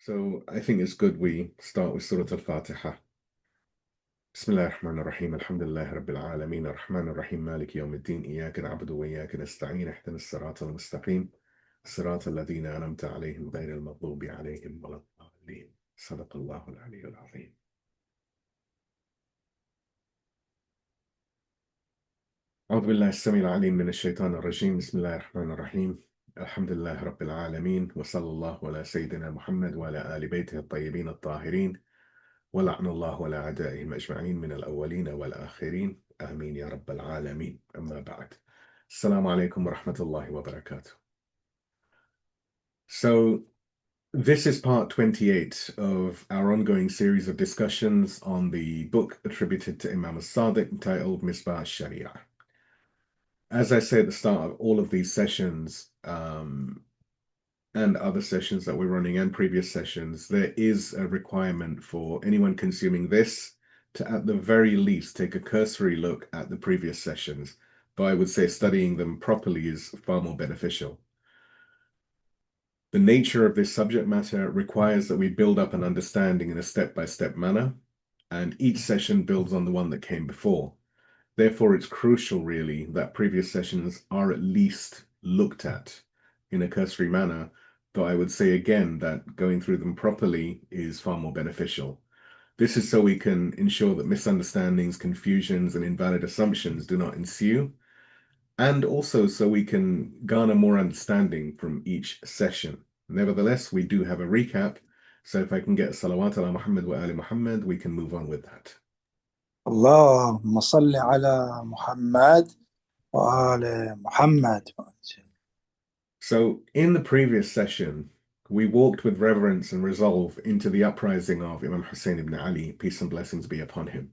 So I think it's good we start with Surah Al-Fatiha. Bismillah ar-Rahman ar-Rahim, alhamdulillah rabbil alameen, ar-Rahman ar-Rahim, maliki yawm al-din, iyaka na'budu wa iyaka nasta'een, ihdina as-sirata al-mustaqim, as-sirata alladhina an'amta alayhim, ghayri al-maghdubi alayhim wa lad-dallin. Sadaqallahu al-'aliyyu al-'azim. أعوذ بالله السميع العليم من الشيطان الرجيم بسم الله الرحمن الرحيم الحمد لله رب العالمين وصلى الله على سيدنا محمد وعلى آل بيته الطيبين الطاهرين ولعن الله على أعدائهم أجمعين من الأولين والآخرين آمين يا رب العالمين أما بعد السلام عليكم ورحمة الله وبركاته. So this is part 28 of our ongoing series of discussions on the book attributed to Imam Sadiq entitled Misbah al-Sharia. As I say at the start of all of these sessions and other sessions that we're running and previous sessions, there is a requirement for anyone consuming this to at the very least take a cursory look at the previous sessions, though I would say studying them properly is far more beneficial. The nature of this subject matter requires that we build up an understanding in a step-by-step manner, and each session builds on the one that came before. Therefore, it's crucial, really, that previous sessions are at least looked at in a cursory manner, though I would say again that going through them properly is far more beneficial. This is so we can ensure that misunderstandings, confusions, and invalid assumptions do not ensue, and also so we can garner more understanding from each session. Nevertheless, we do have a recap, so if I can get salawat ala Muhammad wa ali Muhammad, we can move on with that. اللهم صل على محمد وآل محمد. So in the previous session, we walked with reverence and resolve into the uprising of Imam Husayn ibn Ali, peace and blessings be upon him.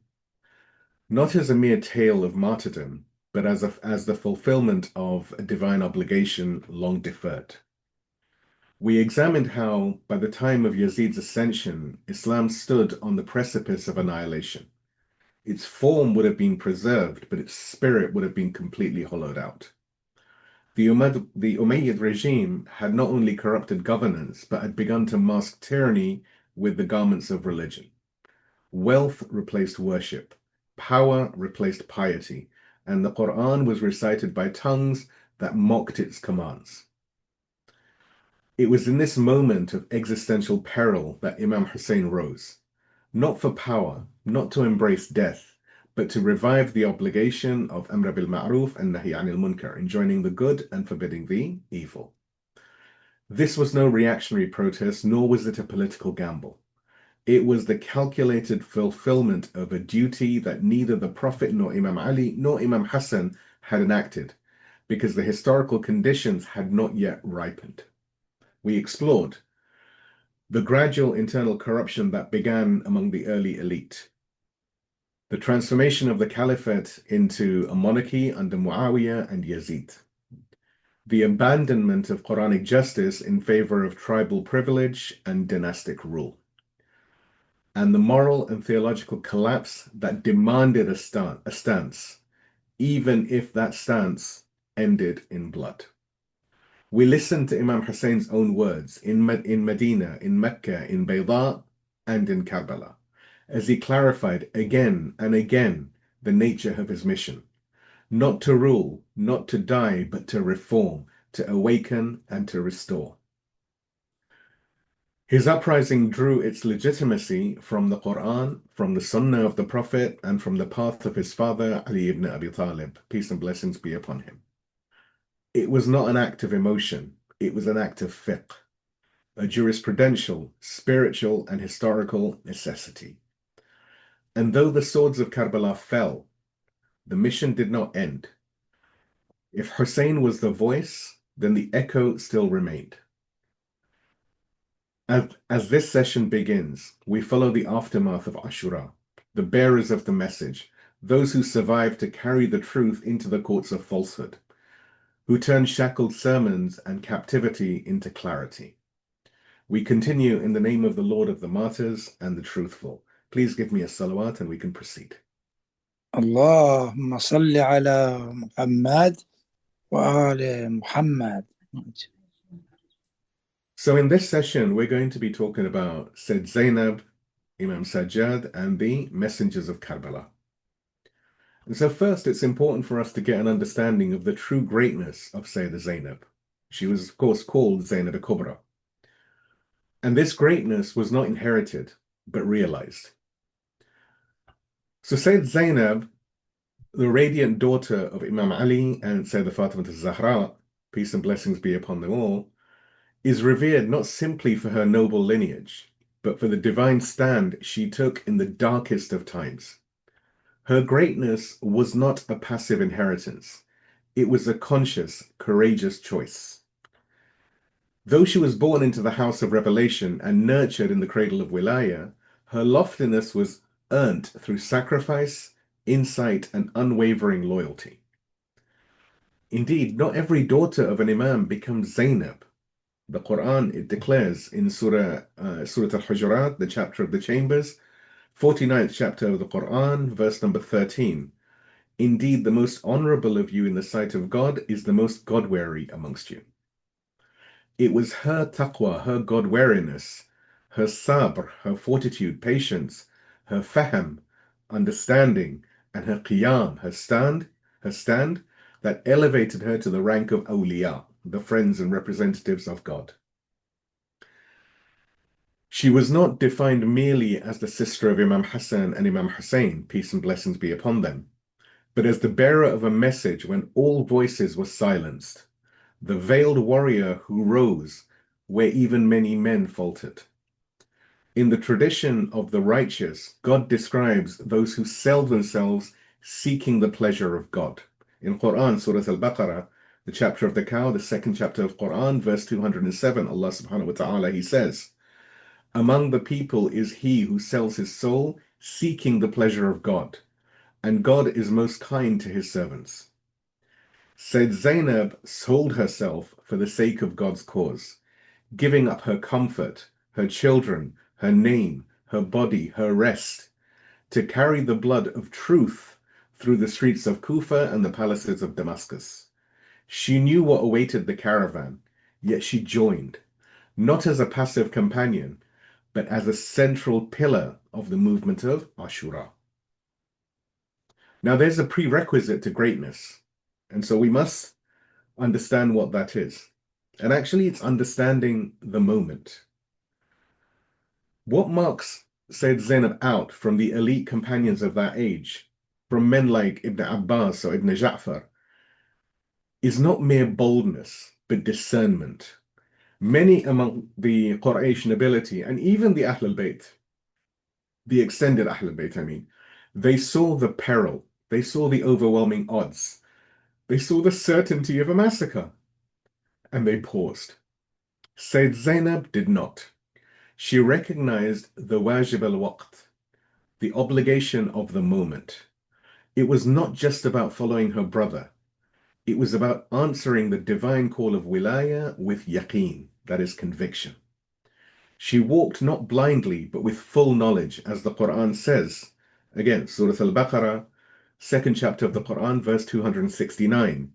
Not as a mere tale of martyrdom, but as the fulfillment of a divine obligation long deferred. We examined how, by the time of Yazid's ascension, Islam stood on the precipice of annihilation. Its form would have been preserved, but its spirit would have been completely hollowed out. The Umayyad regime had not only corrupted governance, but had begun to mask tyranny with the garments of religion. Wealth replaced worship, power replaced piety, and the Quran was recited by tongues that mocked its commands. It was in this moment of existential peril that Imam Husayn rose, not for power, not to embrace death, but to revive the obligation of Amr bil Ma'ruf and Nahi anil Munkar, enjoining the good and forbidding the evil. This was no reactionary protest, nor was it a political gamble. It was the calculated fulfillment of a duty that neither the Prophet nor Imam Ali nor Imam Hassan had enacted, because the historical conditions had not yet ripened. We explored the gradual internal corruption that began among the early elite, the transformation of the caliphate into a monarchy under Muawiyah and Yazid, the abandonment of Quranic justice in favor of tribal privilege and dynastic rule, and the moral and theological collapse that demanded a stance, even if that stance ended in blood. We listened to Imam Husayn's own words in Medina, in Mecca, in Bayda, and in Karbala, as he clarified again and again the nature of his mission: not to rule, not to die, but to reform, to awaken, and to restore. His uprising drew its legitimacy from the Quran, from the Sunnah of the Prophet, and from the path of his father, Ali ibn Abi Talib, peace and blessings be upon him. It was not an act of emotion, it was an act of fiqh, a jurisprudential, spiritual, and historical necessity. And though the swords of Karbala fell, the mission did not end. If Husayn was the voice, then the echo still remained. As this session begins, we follow the aftermath of Ashura, the bearers of the message, those who survived to carry the truth into the courts of falsehood, who turned shackled sermons and captivity into clarity. We continue in the name of the Lord of the martyrs and the truthful. Please give me a salawat and we can proceed. اللهم صل على محمد وآل محمد. So in this session, we're going to be talking about Sayyedah Zaynab, Imam Sajjad, and the messengers of Karbala. And so first, it's important for us to get an understanding of the true greatness of Sayyedah Zaynab. She was, of course, called Zaynab al-Kubra. And this greatness was not inherited, but realized. So Sayyedah Zaynab, the radiant daughter of Imam Ali and Sayyidah Fatima al-Zahra, peace and blessings be upon them all, is revered not simply for her noble lineage, but for the divine stand she took in the darkest of times. Her greatness was not a passive inheritance. It was a conscious, courageous choice. Though she was born into the house of revelation and nurtured in the cradle of Wilayah, her loftiness was earned through sacrifice, insight, and unwavering loyalty. Indeed, not every daughter of an Imam becomes Zaynab. The Quran, it declares in Surah al-Hujurat, the chapter of the chambers, 49th chapter of the Quran, verse number 13. Indeed, the most honorable of you in the sight of God is the most God-wary amongst you. It was her taqwa, her God-wariness, her sabr, her fortitude, patience, her fahm, understanding, and her qiyam, her stand, that elevated her to the rank of awliya, the friends and representatives of God. She was not defined merely as the sister of Imam Hassan and Imam Husayn, peace and blessings be upon them, but as the bearer of a message when all voices were silenced, the veiled warrior who rose where even many men faltered. In the tradition of the righteous, God describes those who sell themselves seeking the pleasure of God. In Quran, Surah al-Baqarah, the chapter of the cow, the second chapter of Quran, verse 207, Allah subhanahu wa ta'ala, He says, among the people is he who sells his soul seeking the pleasure of God, and God is most kind to his servants. Sayyedah Zaynab sold herself for the sake of God's cause, giving up her comfort, her children, her name, her body, her rest, to carry the blood of truth through the streets of Kufa and the palaces of Damascus. She knew what awaited the caravan, yet she joined, not as a passive companion, but as a central pillar of the movement of Ashura. Now, there's a prerequisite to greatness, and so we must understand what that is. And actually, it's understanding the moment. What marks Sayyid Zainab out from the elite companions of that age, from men like Ibn Abbas or Ibn Ja'far, is not mere boldness, but discernment. Many among the Quraysh nobility and even the Ahl al-Bayt, the extended Ahl al-Bayt, I mean, they saw the peril, they saw the overwhelming odds, they saw the certainty of a massacre, and they paused. Sayyid Zainab did not. She recognized the wajib al-waqt, the obligation of the moment. It was not just about following her brother. It was about answering the divine call of wilayah with yaqeen, that is conviction. She walked not blindly, but with full knowledge, as the Quran says. Again, Surah al-Baqarah, second chapter of the Quran, verse 269.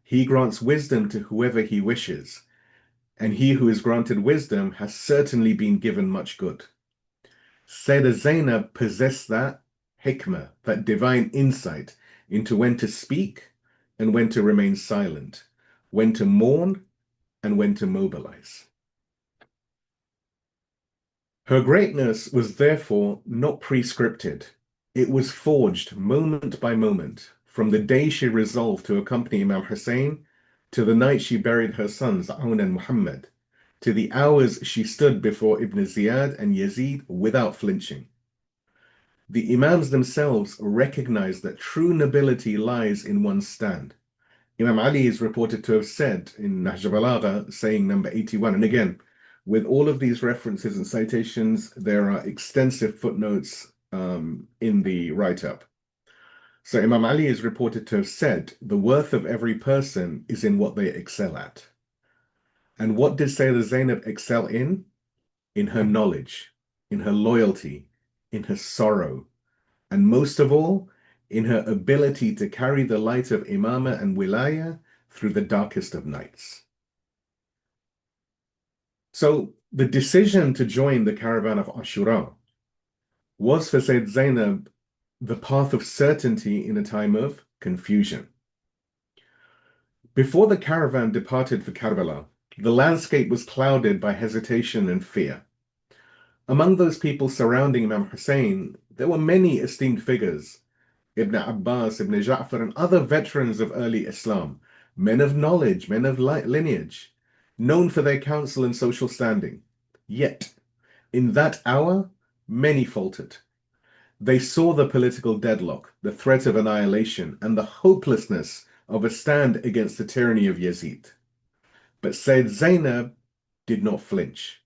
He grants wisdom to whoever he wishes, and he who is granted wisdom has certainly been given much good. Sayyedah Zaynab possessed that hikmah, that divine insight into when to speak and when to remain silent, when to mourn and when to mobilize. Her greatness was therefore not prescripted. It was forged moment by moment, from the day she resolved to accompany Imam Hussein, to the night she buried her sons, Aun and Muhammad, to the hours she stood before Ibn Ziyad and Yazid without flinching. The Imams themselves recognized that true nobility lies in one's stand. Imam Ali is reported to have said in Nahj Balagha, saying number 81, and again, with all of these references and citations, there are extensive footnotes in the write-up. So Imam Ali is reported to have said, the worth of every person is in what they excel at. And what did Sayyedah Zaynab excel in? In her knowledge, in her loyalty, in her sorrow, and most of all, in her ability to carry the light of Imamah and Wilayah through the darkest of nights. So the decision to join the caravan of Ashura was for Sayyidah Zaynab the path of certainty in a time of confusion. Before the caravan departed for Karbala, the landscape was clouded by hesitation and fear. Among those people surrounding Imam Hussein, there were many esteemed figures, Ibn Abbas, Ibn Ja'far, and other veterans of early Islam, men of knowledge, men of lineage, known for their counsel and social standing. Yet, in that hour, many faltered. They saw the political deadlock, the threat of annihilation, and the hopelessness of a stand against the tyranny of Yazid. But Sayyidah Zaynab did not flinch.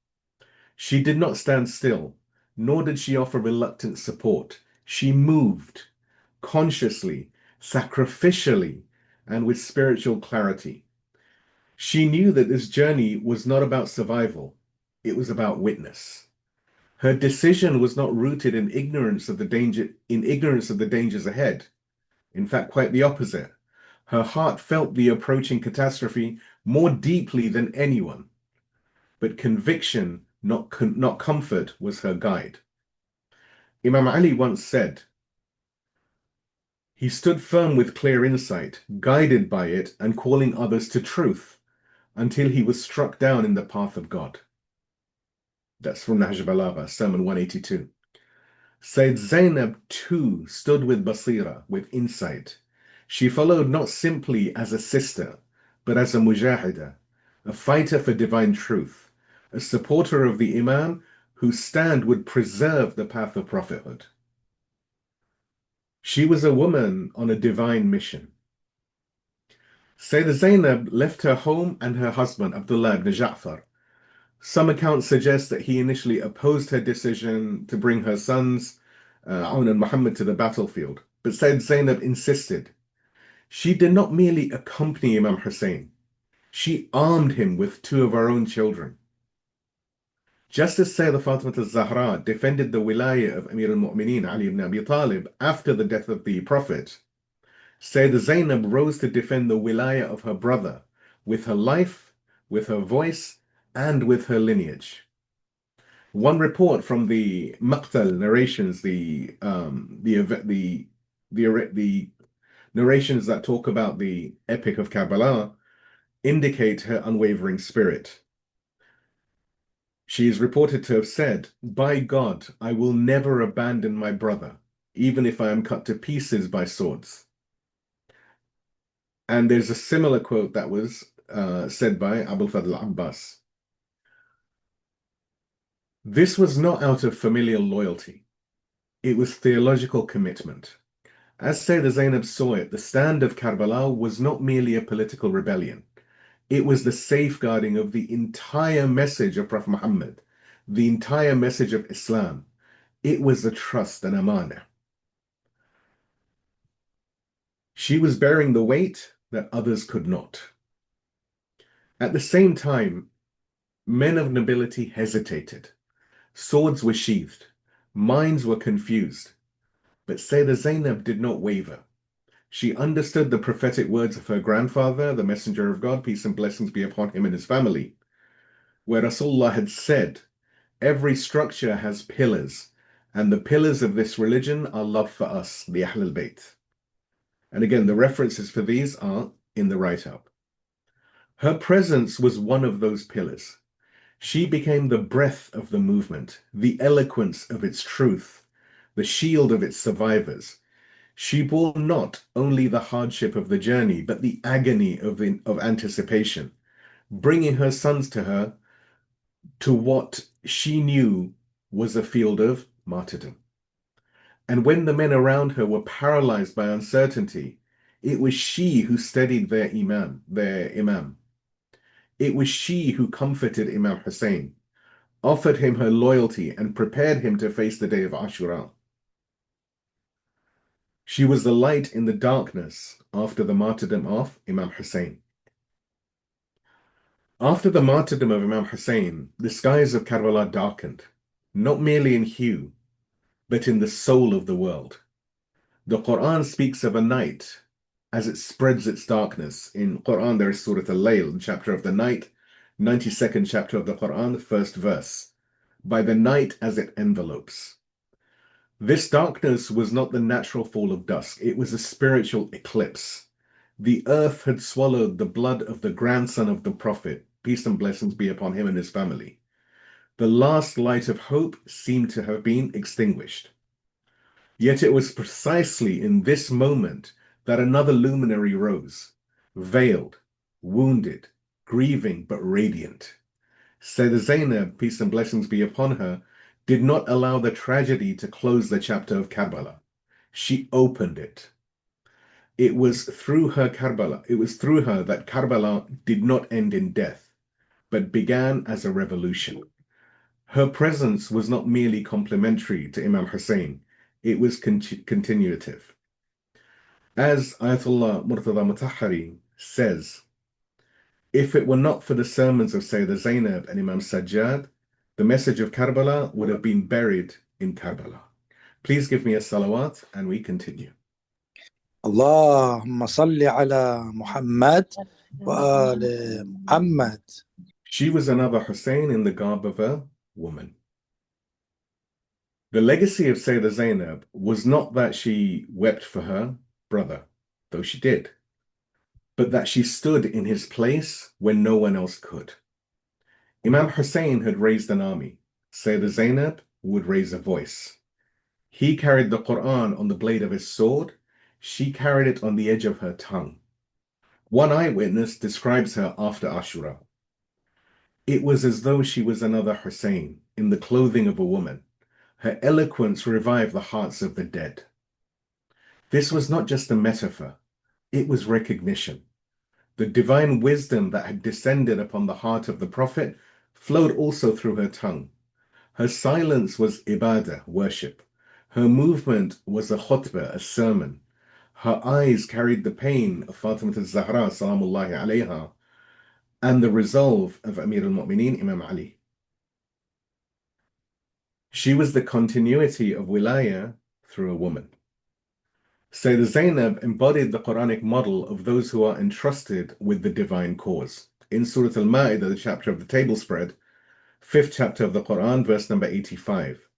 She did not stand still, nor did she offer reluctant support. She moved consciously, sacrificially, and with spiritual clarity. She knew that this journey was not about survival, it was about witness. Her decision was not rooted in ignorance of the dangers ahead. In fact, quite the opposite. Her heart felt the approaching catastrophe more deeply than anyone. But conviction, not comfort, was her guide. Imam Ali once said, he stood firm with clear insight, guided by it and calling others to truth, until he was struck down in the path of God. That's from Nahj Balagha, Sermon 182. Sayyid Zaynab too stood with Basira, with insight. She followed not simply as a sister, but as a mujahida, a fighter for divine truth, a supporter of the Imam whose stand would preserve the path of prophethood. She was a woman on a divine mission. Sayyidah Zaynab left her home and her husband, Abdullah ibn Ja'far. Some accounts suggest that he initially opposed her decision to bring her sons, Aun and Muhammad, to the battlefield, but Sayyidah Zaynab insisted. She did not merely accompany Imam Hussein, she armed him with two of her own children. Just as Sayyidah Fatima al-Zahra defended the Wilayah of Amir al-Mu'mineen Ali ibn Abi Talib after the death of the Prophet, Sayyidah Zaynab rose to defend the Wilayah of her brother with her life, with her voice, and with her lineage. One report from the Maqtal narrations, the narrations that talk about the epic of Karbala, indicate her unwavering spirit. She is reported to have said, "By God, I will never abandon my brother, even if I am cut to pieces by swords." And there's a similar quote that was said by Abul Fadl Abbas. This was not out of familial loyalty. It was theological commitment. As Sayyidah Zaynab saw it, the stand of Karbala was not merely a political rebellion. It was the safeguarding of the entire message of Prophet Muhammad, the entire message of Islam. It was a trust and amanah. She was bearing the weight that others could not. At the same time, men of nobility hesitated. Swords were sheathed. Minds were confused. But Sayyidah Zaynab did not waver. She understood the prophetic words of her grandfather, the messenger of God, peace and blessings be upon him and his family, where Rasulullah had said, every structure has pillars, and the pillars of this religion are love for us, the al-Bayt. And again, the references for these are in the write-up. Her presence was one of those pillars. She became the breath of the movement, the eloquence of its truth, the shield of its survivors. She bore not only the hardship of the journey, but the agony of anticipation, bringing her sons to her to what she knew was a field of martyrdom. And when the men around her were paralyzed by uncertainty, it was she who steadied their imam. It was she who comforted Imam Hussein, offered him her loyalty, and prepared him to face the day of Ashura. She was the light in the darkness after the martyrdom of Imam Hussein. After the martyrdom of Imam Hussein, the skies of Karbala darkened, not merely in hue, but in the soul of the world. The Quran speaks of a night as it spreads its darkness. In Quran, there is Surah Al-Layl, the chapter of the night, 92nd chapter of the Quran, first verse. By the night as it envelopes. This darkness was not the natural fall of dusk, it was a spiritual eclipse. The earth had swallowed the blood of the grandson of the Prophet, peace and blessings be upon him and his family. The last light of hope seemed to have been extinguished. Yet it was precisely in this moment that another luminary rose, veiled, wounded, grieving but radiant. Sayyedah Zaynab, peace and blessings be upon her, did not allow the tragedy to close the chapter of Karbala. She opened it. It was through her that Karbala did not end in death, but began as a revolution. Her presence was not merely complementary to Imam Husayn, it was continuative. As Ayatollah Murtada Mutahhari says, if it were not for the sermons of Sayyedah Zaynab and Imam Sajjad, the message of Karbala would have been buried in Karbala. Please give me a salawat and we continue. اللهم صل على محمد وآل محمد. She was another Husayn in the garb of a woman. The legacy of Sayyedah Zaynab was not that she wept for her brother, though she did, but that she stood in his place when no one else could. Imam Husayn had raised an army. Sayyedah Zaynab would raise a voice. He carried the Quran on the blade of his sword. She carried it on the edge of her tongue. One eyewitness describes her after Ashura. It was as though she was another Husayn in the clothing of a woman. Her eloquence revived the hearts of the dead. This was not just a metaphor, it was recognition. The divine wisdom that had descended upon the heart of the Prophet flowed also through her tongue. Her silence was ibadah, worship. Her movement was a khutbah, a sermon. Her eyes carried the pain of Fatima al-Zahra, salamullahi alayha, and the resolve of Amir al-Mu'mineen, Imam Ali. She was the continuity of Wilayah through a woman. Sayyedah Zaynab embodied the Quranic model of those who are entrusted with the divine cause. In Surah Al-Ma'idah, the chapter of the table spread, 5th chapter of the Quran, verse number 85.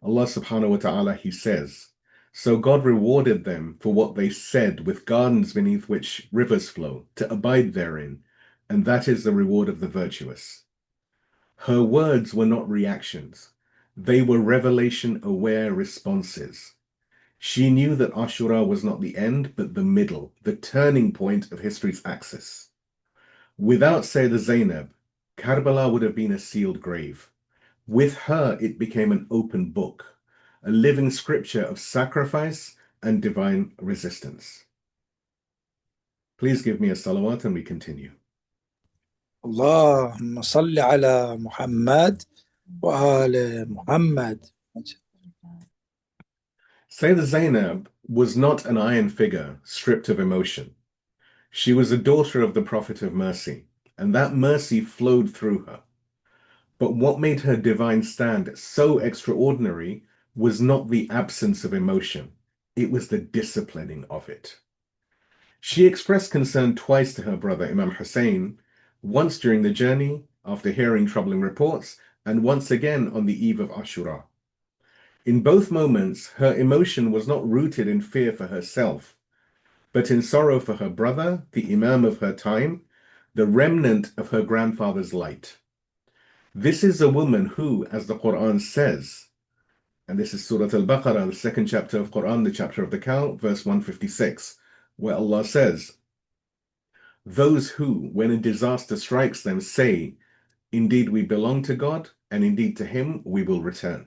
Allah subhanahu wa ta'ala, He says, so God rewarded them for what they said with gardens beneath which rivers flow, to abide therein, and that is the reward of the virtuous. Her words were not reactions. They were revelation-aware responses. She knew that Ashura was not the end, but the middle, the turning point of history's axis. Without Sayyedah Zaynab, Karbala would have been a sealed grave. With her, it became an open book, a living scripture of sacrifice and divine resistance. Please give me a salawat and we continue. اللهم صل على محمد وآل محمد. Sayyedah Zaynab was not an iron figure stripped of emotion. She was a daughter of the Prophet of Mercy, and that mercy flowed through her. But what made her divine stand so extraordinary was not the absence of emotion, it was the disciplining of it. She expressed concern twice to her brother Imam Husayn, once during the journey, after hearing troubling reports, and once again on the eve of Ashura. In both moments, her emotion was not rooted in fear for herself, but in sorrow for her brother, the Imam of her time, the remnant of her grandfather's light. This is a woman who, as the Quran says, and this is Surah Al-Baqarah, the 2nd chapter of Quran, the chapter of the cow, verse 156, where Allah says, those who, when a disaster strikes them, say, indeed we belong to God, and indeed to Him we will return.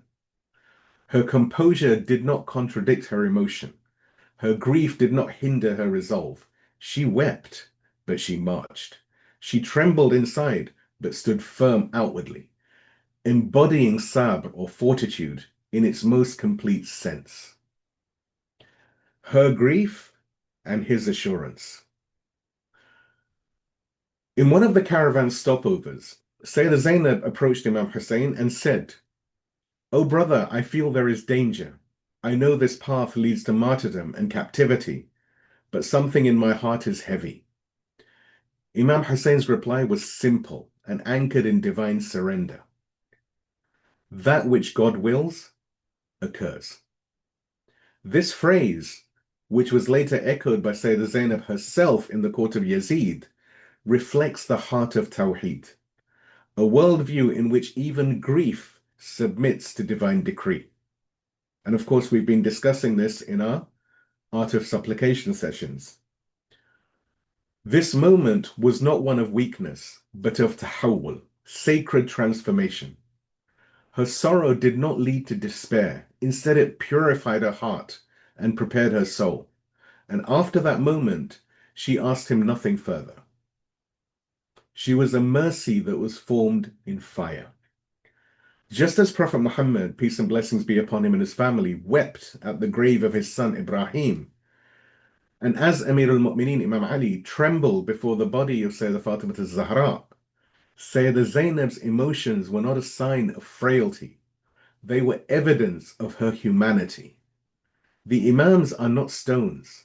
Her composure did not contradict her emotion. Her grief did not hinder her resolve. She wept, but she marched. She trembled inside, but stood firm outwardly, embodying sabr or fortitude in its most complete sense. Her grief and his assurance. In one of the caravan stopovers, Sayyedah Zaynab approached Imam Husayn and said, "O brother, I feel there is danger. I know this path leads to martyrdom and captivity, but something in my heart is heavy." Imam Husayn's reply was simple and anchored in divine surrender. That which God wills occurs. This phrase, which was later echoed by Sayyedah Zaynab herself in the court of Yazid, reflects the heart of Tawheed, a worldview in which even grief submits to divine decree. And of course, we've been discussing this in our Art of Supplication sessions. This moment was not one of weakness, but of tahawwul, sacred transformation. Her sorrow did not lead to despair. Instead, it purified her heart and prepared her soul. And after that moment, she asked him nothing further. She was a mercy that was formed in fire. Just as Prophet Muhammad, peace and blessings be upon him and his family, wept at the grave of his son Ibrahim, and as Amir al-Mu'mineen Imam Ali trembled before the body of Sayyidah Fatimah al-Zahra, Sayyidah Zaynab's emotions were not a sign of frailty. They were evidence of her humanity. The Imams are not stones.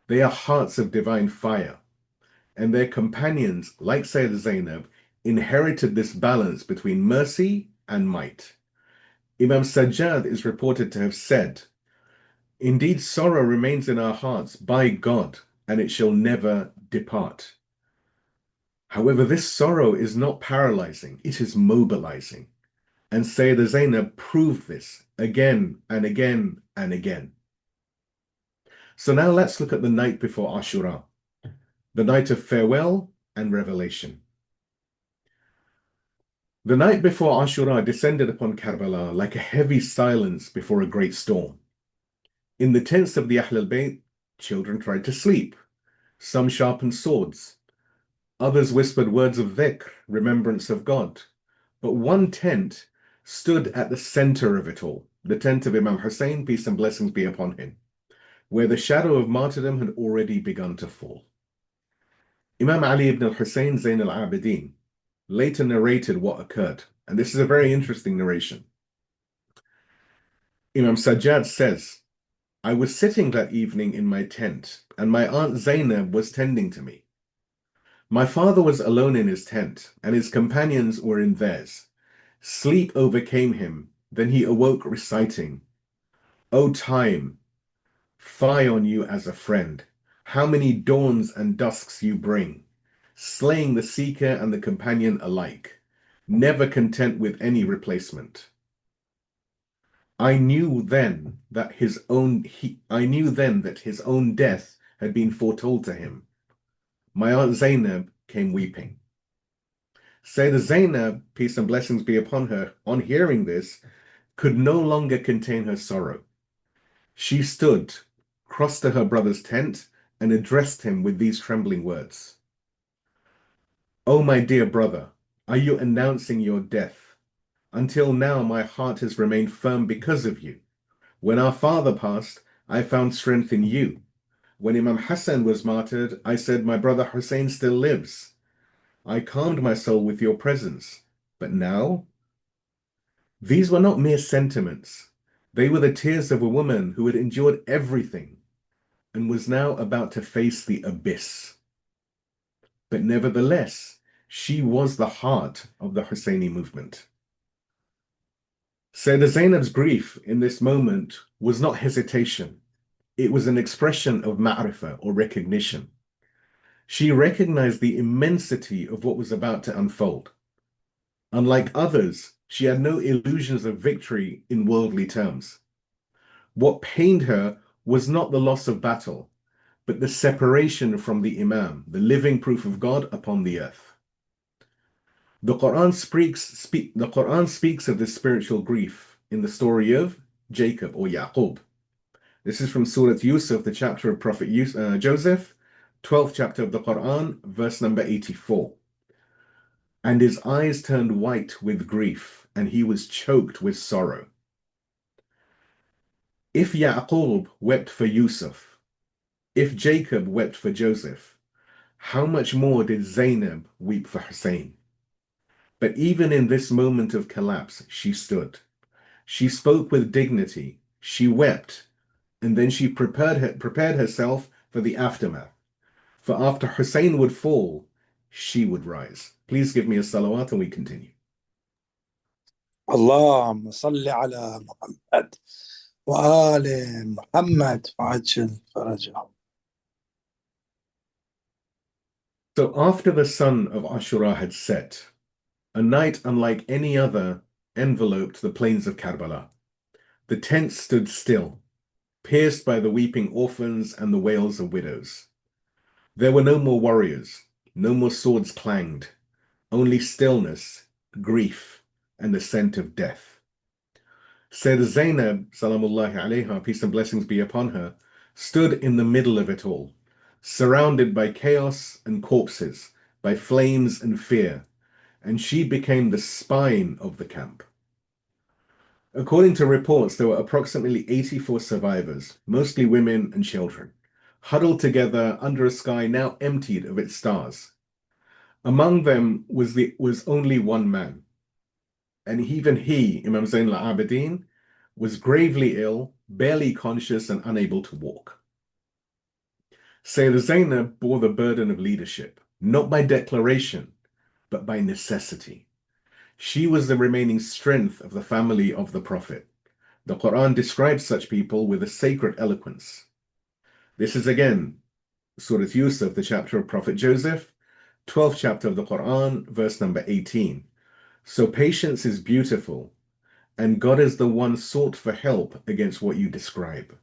They are hearts of divine fire. And their companions, like Sayyidah Zaynab, inherited this balance between mercy and might. Imam Sajjad is reported to have said, "Indeed, sorrow remains in our hearts by God, and it shall never depart." However, this sorrow is not paralyzing, it is mobilizing. And Sayyidah Zaynab proved this again and again and again. So now let's look at the night before Ashura, the night of farewell and revelation. The night before Ashura descended upon Karbala like a heavy silence before a great storm. In the tents of the al-Bayt, children tried to sleep. Some sharpened swords. Others whispered words of dhikr, remembrance of God. But one tent stood at the center of it all, the tent of Imam Husayn, peace and blessings be upon him, where the shadow of martyrdom had already begun to fall. Imam Ali ibn al-Husayn Zayn al-Abidin later narrated what occurred, and this is a very interesting narration. Imam Sajjad says, "I was sitting that evening in my tent, and my aunt Zaynab was tending to me. My father was alone in his tent, and his companions were in theirs. Sleep overcame him, then he awoke reciting, 'O time, fie on you as a friend, how many dawns and dusks you bring, slaying the seeker and the companion alike, never content with any replacement. I knew then that his own death had been foretold to him. My aunt Zaynab came weeping.'" Sayyidah Zaynab, peace and blessings be upon her, on hearing this, could no longer contain her sorrow. She stood, crossed to her brother's tent, and addressed him with these trembling words. "O my dear brother, are you announcing your death? Until now my heart has remained firm because of you. When our father passed, I found strength in you. When Imam Hassan was martyred, I said my brother Husayn still lives. I calmed my soul with your presence. But now?" These were not mere sentiments. They were the tears of a woman who had endured everything and was now about to face the abyss. But nevertheless, she was the heart of the Husseini movement. Sayyidah Zaynab's grief in this moment was not hesitation. It was an expression of ma'rifah or recognition. She recognized the immensity of what was about to unfold. Unlike others, she had no illusions of victory in worldly terms. What pained her was not the loss of battle, but the separation from the Imam, the living proof of God upon the earth. The Quran speaks of this spiritual grief in the story of Jacob or Yaqub. This is from Surah Yusuf, the chapter of Prophet Joseph, 12th chapter of the Quran, verse number 84. "And his eyes turned white with grief, and he was choked with sorrow." If Yaqub wept for Yusuf, if Jacob wept for Joseph, how much more did Zaynab weep for Husayn? But even in this moment of collapse, she stood. She spoke with dignity, she wept, and then she prepared herself for the aftermath. For after Husayn would fall, she would rise. Please give me a salawat and we continue. اللهم صل على محمد وآل محمد وعجل فرجهم. So after the sun of Ashura had set, a night unlike any other enveloped the plains of Karbala. The tents stood still, pierced by the weeping orphans and the wails of widows. There were no more warriors, no more swords clanged, only stillness, grief, and the scent of death. Sayyedah Zaynab, salamullahi alayha, peace and blessings be upon her, stood in the middle of it all, surrounded by chaos and corpses, by flames and fear, and she became the spine of the camp. According to reports, there were approximately 84 survivors, mostly women and children, huddled together under a sky now emptied of its stars. Among them was only one man, and even he, Imam Zayn al-Abidin, was gravely ill, barely conscious, and unable to walk. Sayyedah Zaynab bore the burden of leadership, not by declaration, but by necessity. She was the remaining strength of the family of the Prophet. The Quran describes such people with a sacred eloquence. This is again Surah Yusuf, the chapter of Prophet Joseph, 12th chapter of the Quran, verse number 18. So patience is beautiful, and God is the one sought for help against what you describe.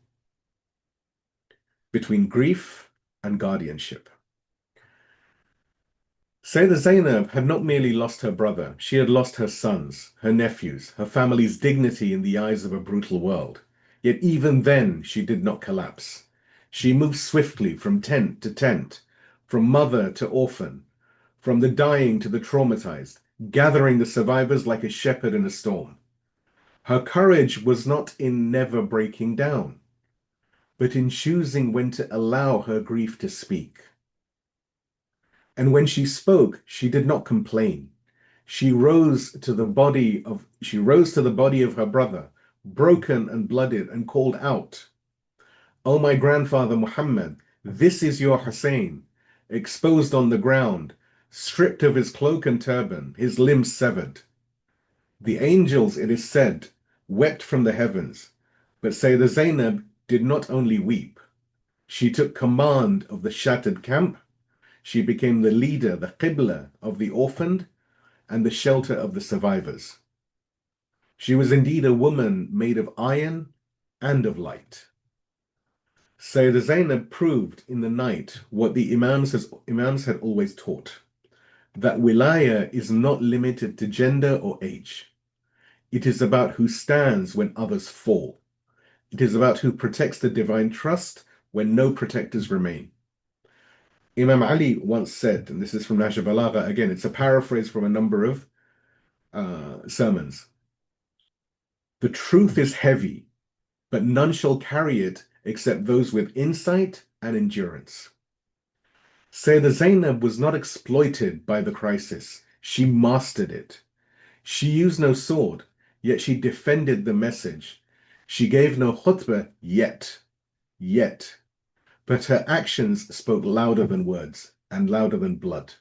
Between grief and guardianship. Sayyedah Zaynab had not merely lost her brother, she had lost her sons, her nephews, her family's dignity in the eyes of a brutal world. Yet even then she did not collapse. She moved swiftly from tent to tent, from mother to orphan, from the dying to the traumatized, gathering the survivors like a shepherd in a storm. Her courage was not in never breaking down, but in choosing when to allow her grief to speak. And when she spoke, she did not complain. She rose to the body of her brother, broken and blooded, and called out, "O my grandfather Muhammad, this is your Husayn, exposed on the ground, stripped of his cloak and turban, his limbs severed." The angels, it is said, wept from the heavens, but Sayyedah Zaynab did not only weep. She took command of the shattered camp. She became the leader, the Qibla of the orphaned, and the shelter of the survivors. She was indeed a woman made of iron and of light. Sayyedah Zaynab proved in the night what the Imams had always taught, that Wilayah is not limited to gender or age. It is about who stands when others fall. It is about who protects the divine trust when no protectors remain. Imam Ali once said, and this is from Nahj Balagha, again, it's a paraphrase from a number of sermons. The truth is heavy, but none shall carry it except those with insight and endurance. Sayyedah Zaynab was not exploited by the crisis. She mastered it. She used no sword, yet she defended the message. She gave no khutbah yet, but her actions spoke louder than words and louder than blood.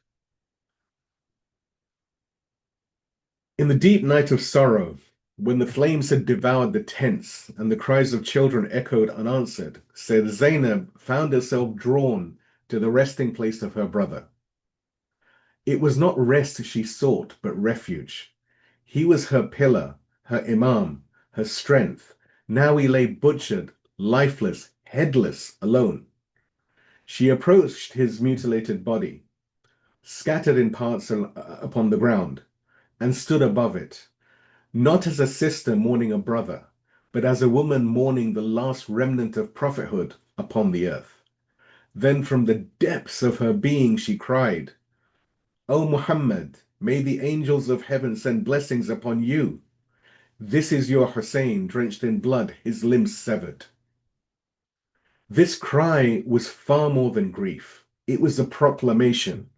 In the deep night of sorrow, when the flames had devoured the tents and the cries of children echoed unanswered, Sayyedah Zaynab found herself drawn to the resting place of her brother. It was not rest she sought, but refuge. He was her pillar, her imam, her strength. Now he lay butchered, lifeless, headless, alone. She approached his mutilated body, scattered in parts upon the ground, and stood above it, not as a sister mourning a brother, but as a woman mourning the last remnant of prophethood upon the earth. Then from the depths of her being she cried, "O Muhammad, may the angels of heaven send blessings upon you. This is your Husayn, drenched in blood, his limbs severed." This cry was far more than grief. It was a proclamation.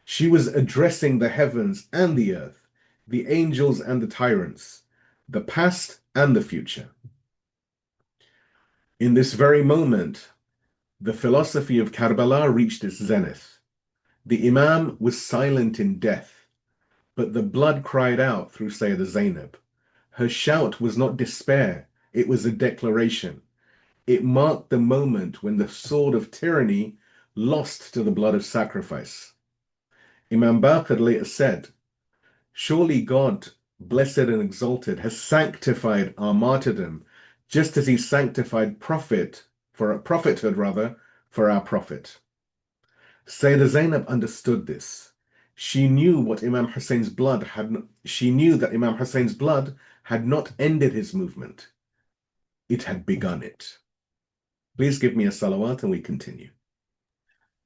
She was addressing the heavens and the earth, the angels and the tyrants, the past and the future. In this very moment, the philosophy of Karbala reached its zenith. The Imam was silent in death, But the blood cried out through Sayyedah Zaynab. Her shout was not despair, it was a declaration. It marked the moment when the sword of tyranny lost to the blood of sacrifice. Imam Baqir later said, surely God, blessed and exalted, has sanctified our martyrdom, just as he sanctified prophethood for our profit. Sayyidah Zaynab understood this. She knew what Imam Husayn's blood had she knew that Imam Husayn's blood had not ended his movement. It had begun it. Please give me a salawat and we continue.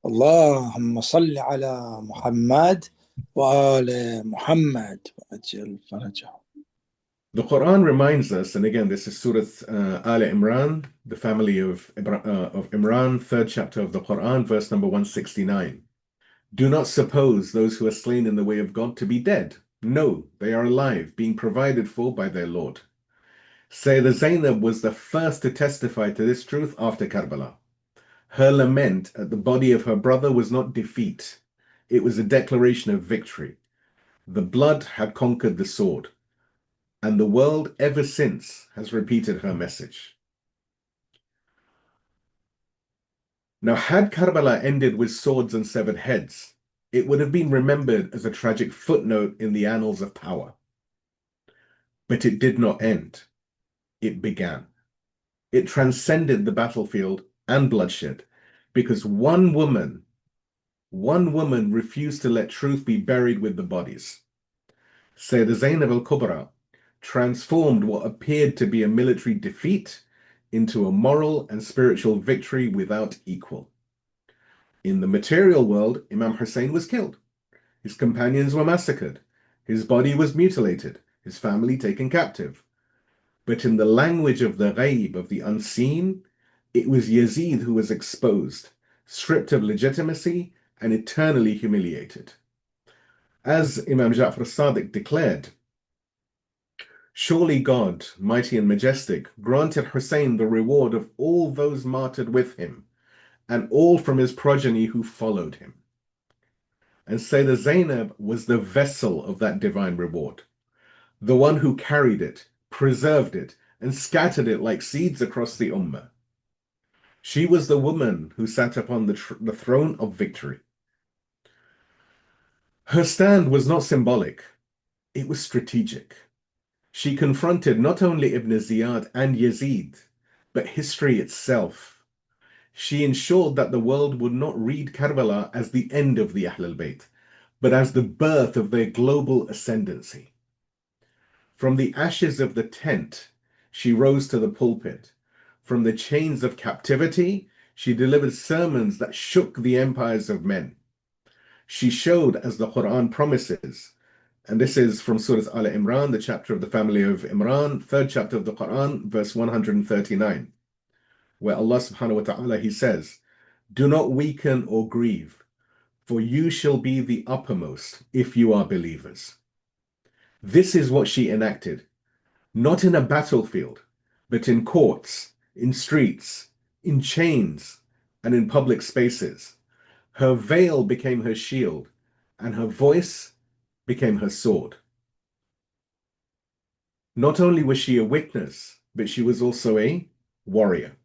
اللهم صل على محمد وآل محمد وأجل فرجهم. The Quran reminds us, and again, this is Surah Al Imran, the family of Imran, third chapter of the Quran, verse number 169. Do not suppose those who are slain in the way of God to be dead. No, they are alive, being provided for by their Lord. Sayyidah Zaynab was the first to testify to this truth after Karbala. Her lament at the body of her brother was not defeat. It was a declaration of victory. The blood had conquered the sword, and the world ever since has repeated her message. Now, had Karbala ended with swords and severed heads, it would have been remembered as a tragic footnote in the annals of power. But it did not end. It began. It transcended the battlefield and bloodshed because one woman refused to let truth be buried with the bodies. Sayyedah Zaynab al-Kubra transformed what appeared to be a military defeat into a moral and spiritual victory without equal. In the material world, Imam Husayn was killed. His companions were massacred. His body was mutilated. His family taken captive. But in the language of the ghaib, of the unseen, it was Yazid who was exposed, stripped of legitimacy, and eternally humiliated. As Imam Ja'far al-Sadiq declared, surely God, mighty and majestic, granted Husayn the reward of all those martyred with him, and all from his progeny who followed him. And Sayyidah Zaynab was the vessel of that divine reward, the one who carried it, preserved it, and scattered it like seeds across the ummah. She was the woman who sat upon the throne of victory. Her stand was not symbolic, it was strategic. She confronted not only Ibn Ziyad and Yazid, but history itself. She ensured that the world would not read Karbala as the end of the al-Bayt, but as the birth of their global ascendancy. From the ashes of the tent, she rose to the pulpit. From the chains of captivity, she delivered sermons that shook the empires of men. She showed, as the Quran promises, and this is from Surah Al Imran, the chapter of the family of Imran, third chapter of the Quran, verse 139, where Allah subhanahu wa ta'ala, he says, do not weaken or grieve, for you shall be the uppermost if you are believers. This is what she enacted, not in a battlefield, but in courts, in streets, in chains, and in public spaces. Her veil became her shield, and her voice became her sword. Not only was she a witness, but she was also a warrior.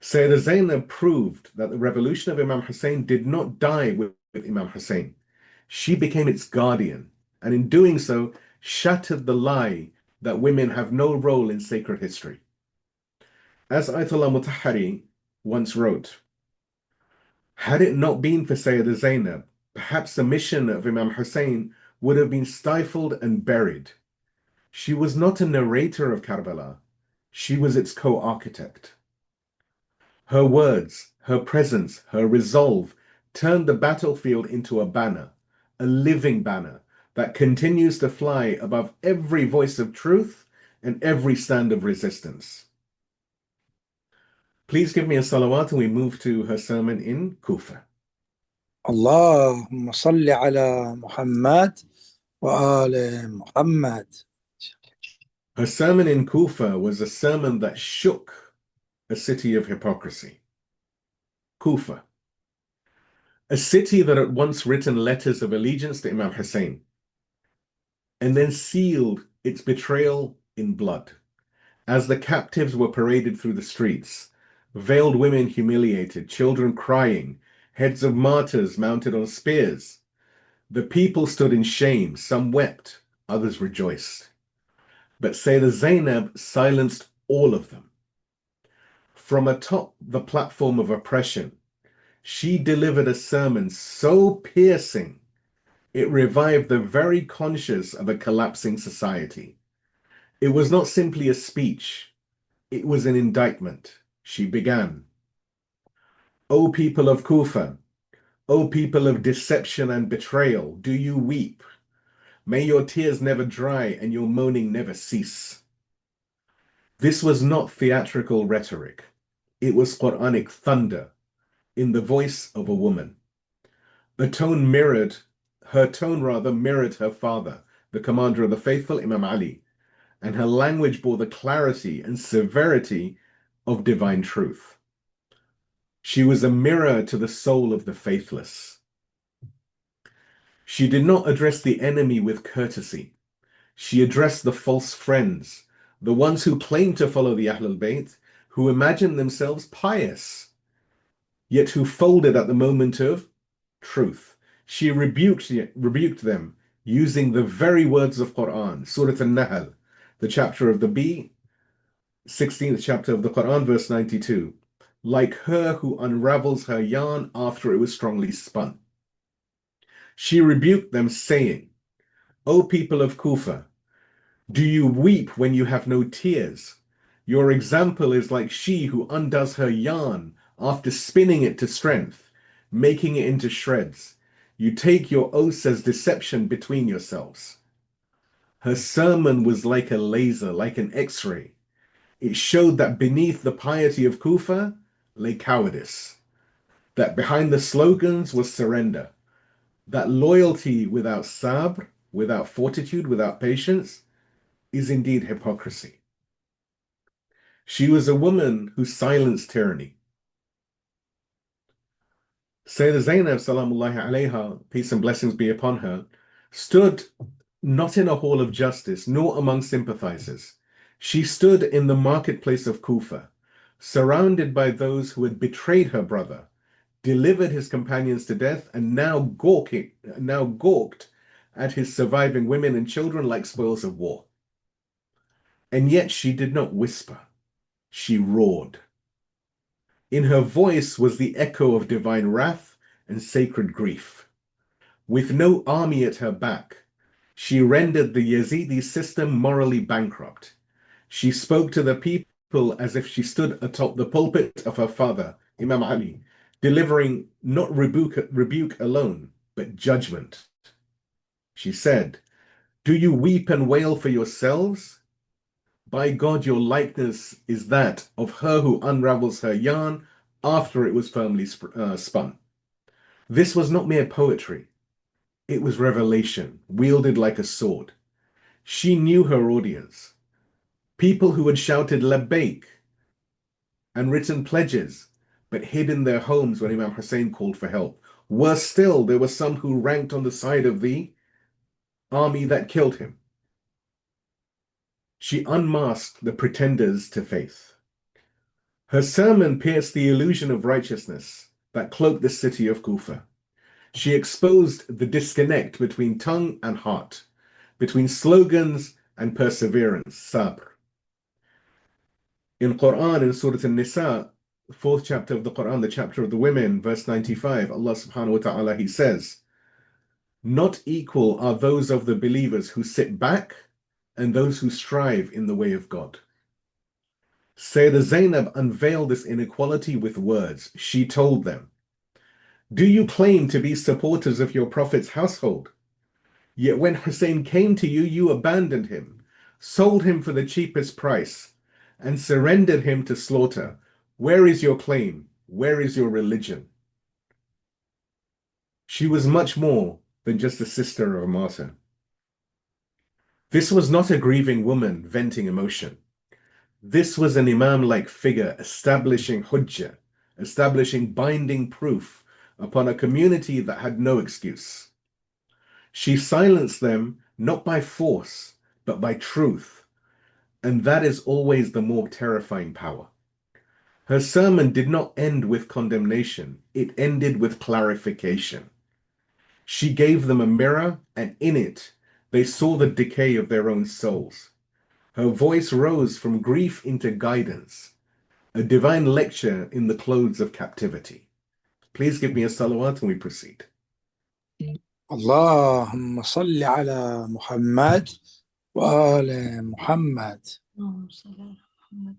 Sayyidah Zaynab proved that the revolution of Imam Husayn did not die with Imam Husayn. She became its guardian, and in doing so, shattered the lie that women have no role in sacred history. As Ayatollah Mutahhari once wrote, had it not been for Sayyidah Zaynab, perhaps the mission of Imam Husayn would have been stifled and buried. She was not a narrator of Karbala, she was its co-architect. Her words, her presence, her resolve turned the battlefield into a banner, a living banner that continues to fly above every voice of truth and every stand of resistance. Please give me a salawat and we move to her sermon in Kufa. اللهم صل على محمد وآل محمد. Her sermon in Kufa was a sermon that shook a city of hypocrisy. Kufa. A city that had once written letters of allegiance to Imam Hussein and then sealed its betrayal in blood. As the captives were paraded through the streets, veiled women humiliated, children crying, heads of martyrs mounted on spears, the people stood in shame. Some wept, others rejoiced. But Sayyedah Zaynab silenced all of them. From atop the platform of oppression, she delivered a sermon so piercing it revived the very conscience of a collapsing society. It was not simply a speech, it was an indictment. She began, O people of Kufa, O people of deception and betrayal, do you weep? May your tears never dry and your moaning never cease. This was not theatrical rhetoric. It was Quranic thunder in the voice of a woman. Her tone mirrored her father, the commander of the faithful, Imam Ali, and her language bore the clarity and severity of divine truth. She was a mirror to the soul of the faithless. She did not address the enemy with courtesy. She addressed the false friends, the ones who claimed to follow the al-Bayt, who imagined themselves pious, yet who folded at the moment of truth. She rebuked them using the very words of Quran, Surah An-Nahl, the chapter of the bee, 16th chapter of the Quran, verse 92. Like her who unravels her yarn after it was strongly spun. She rebuked them, saying, O people of Kufa, do you weep when you have no tears? Your example is like she who undoes her yarn after spinning it to strength, making it into shreds. You take your oaths as deception between yourselves. Her sermon was like a laser, like an X-ray. It showed that beneath the piety of Kufa lay cowardice, that behind the slogans was surrender, that loyalty without sabr, without fortitude, without patience, is indeed hypocrisy. She was a woman who silenced tyranny. Sayyedah Zaynab, salamullahi alayha, peace and blessings be upon her, stood not in a hall of justice, nor among sympathizers. She stood in the marketplace of Kufa, surrounded by those who had betrayed her brother, delivered his companions to death, and now gawked at his surviving women and children like spoils of war. And yet she did not whisper, she roared. In her voice was the echo of divine wrath and sacred grief. With no army at her back, she rendered the Yazidi system morally bankrupt. She spoke to the people as if she stood atop the pulpit of her father, Imam Ali, delivering not rebuke alone, but judgment. She said, Do you weep and wail for yourselves? By God, your likeness is that of her who unravels her yarn after it was firmly spun. This was not mere poetry. It was revelation, wielded like a sword. She knew her audience. People who had shouted labbaik and written pledges, but hid in their homes when Imam Hussein called for help. Worse still, there were some who ranked on the side of the army that killed him. She unmasked the pretenders to faith. Her sermon pierced the illusion of righteousness that cloaked the city of Kufa. She exposed the disconnect between tongue and heart, between slogans and perseverance, sabr. In Quran, in Surah An-Nisa, fourth chapter of the Quran, the chapter of the women, verse 95, Allah subhanahu wa ta'ala, He says, Not equal are those of the believers who sit back and those who strive in the way of God. Sayyedah Zaynab unveiled this inequality with words. She told them, Do you claim to be supporters of your Prophet's household? Yet when Hussein came to you, you abandoned him, sold him for the cheapest price, and surrendered him to slaughter. Where is your claim? Where is your religion? She was much more than just the sister of a martyr. This was not a grieving woman venting emotion. This was an imam-like figure establishing hujjah, establishing binding proof upon a community that had no excuse. She silenced them not by force, but by truth, and that is always the more terrifying power. Her sermon did not end with condemnation, it ended with clarification. She gave them a mirror, and in it, they saw the decay of their own souls. Her voice rose from grief into guidance, a divine lecture in the clothes of captivity. Please give me a salawat and we proceed. اللهم صل على محمد وآل محمد.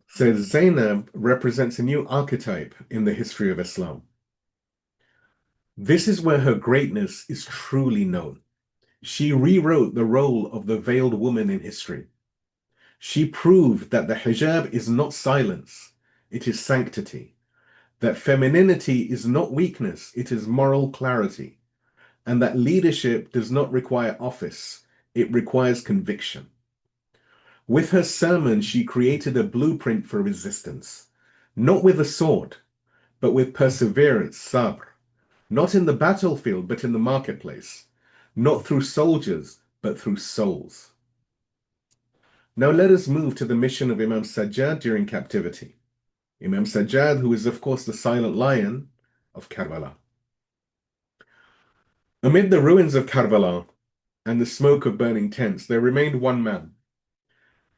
So Zaynab represents a new archetype in the history of Islam. This is where her greatness is truly known. She rewrote the role of the veiled woman in history. She proved that the hijab is not silence, it is sanctity. That femininity is not weakness, it is moral clarity. And that leadership does not require office, it requires conviction. With her sermon, she created a blueprint for resistance, not with a sword, but with perseverance, sabr, not in the battlefield, but in the marketplace, not through soldiers, but through souls. Now let us move to the mission of Imam Sajjad during captivity. Imam Sajjad, who is of course the silent lion of Karbala. Amid the ruins of Karbala and the smoke of burning tents, there remained one man,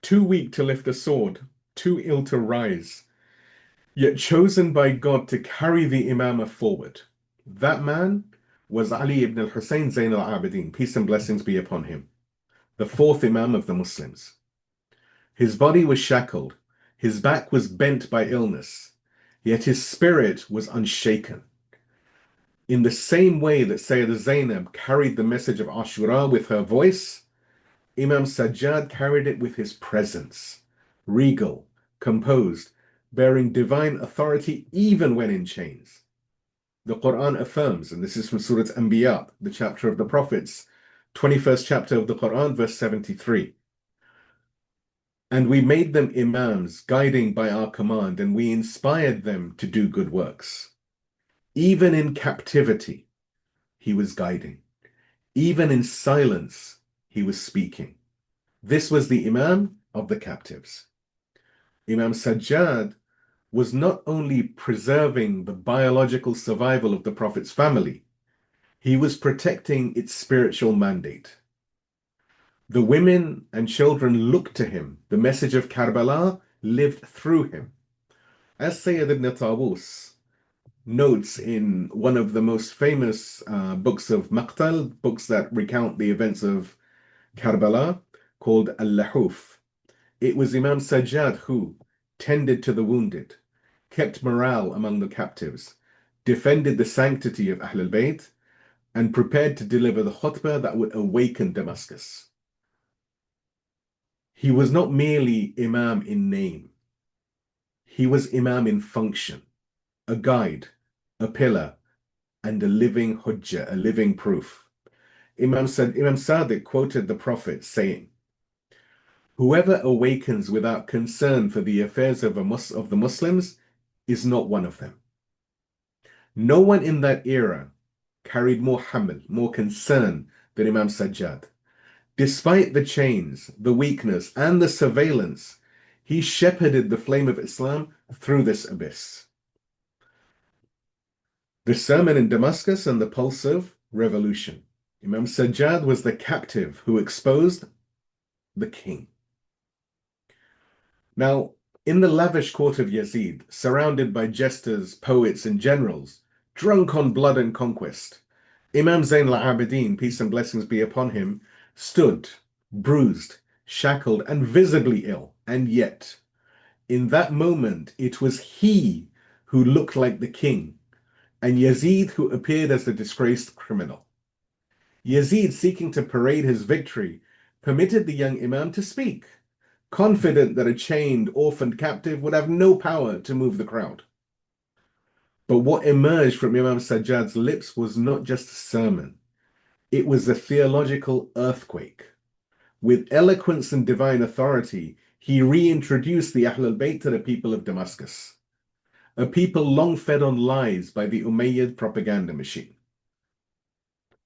too weak to lift a sword, too ill to rise, yet chosen by God to carry the Imamah forward. That man was Ali ibn al-Husayn Zayn al-Abidin, peace and blessings be upon him, the fourth Imam of the Muslims. His body was shackled, his back was bent by illness, yet his spirit was unshaken. In the same way that Sayyedah Zaynab carried the message of Ashura with her voice, Imam Sajjad carried it with his presence, regal, composed, bearing divine authority even when in chains. The Quran affirms, and this is from Surah Anbiya, the chapter of the prophets, 21st chapter of the Quran, verse 73. And we made them imams, guiding by our command, and we inspired them to do good works. Even in captivity, he was guiding. Even in silence, he was speaking. This was the Imam of the captives. Imam Sajjad was not only preserving the biological survival of the Prophet's family, he was protecting its spiritual mandate. The women and children looked to him. The message of Karbala lived through him. As Sayyid ibn Tawus notes in one of the most famous books of Maqtal, books that recount the events of Karbala, called al-Lahuf, it was Imam Sajjad who tended to the wounded, kept morale among the captives, defended the sanctity of al-Bayt, and prepared to deliver the khutbah that would awaken Damascus. He was not merely Imam in name. He was Imam in function, a guide, a pillar, and a living hujjah, a living proof. Imam Sadiq quoted the Prophet saying, "Whoever awakens without concern for the affairs of the Muslims is not one of them." No one in that era carried more haml, more concern than Imam Sajjad. Despite the chains, the weakness, and the surveillance, he shepherded the flame of Islam through this abyss. The sermon in Damascus and the pulse of revolution. Imam Sajjad was the captive who exposed the king. Now, in the lavish court of Yazid, surrounded by jesters, poets, and generals, drunk on blood and conquest, Imam Zayn al-Abidin, peace and blessings be upon him, stood, bruised, shackled, and visibly ill. And yet, in that moment, it was he who looked like the king, and Yazid who appeared as the disgraced criminal. Yazid, seeking to parade his victory, permitted the young Imam to speak, confident that a chained, orphaned captive would have no power to move the crowd. But what emerged from Imam Sajjad's lips was not just a sermon. It was a theological earthquake. With eloquence and divine authority, he reintroduced the al-Bayt to the people of Damascus. a people long fed on lies by the Umayyad propaganda machine.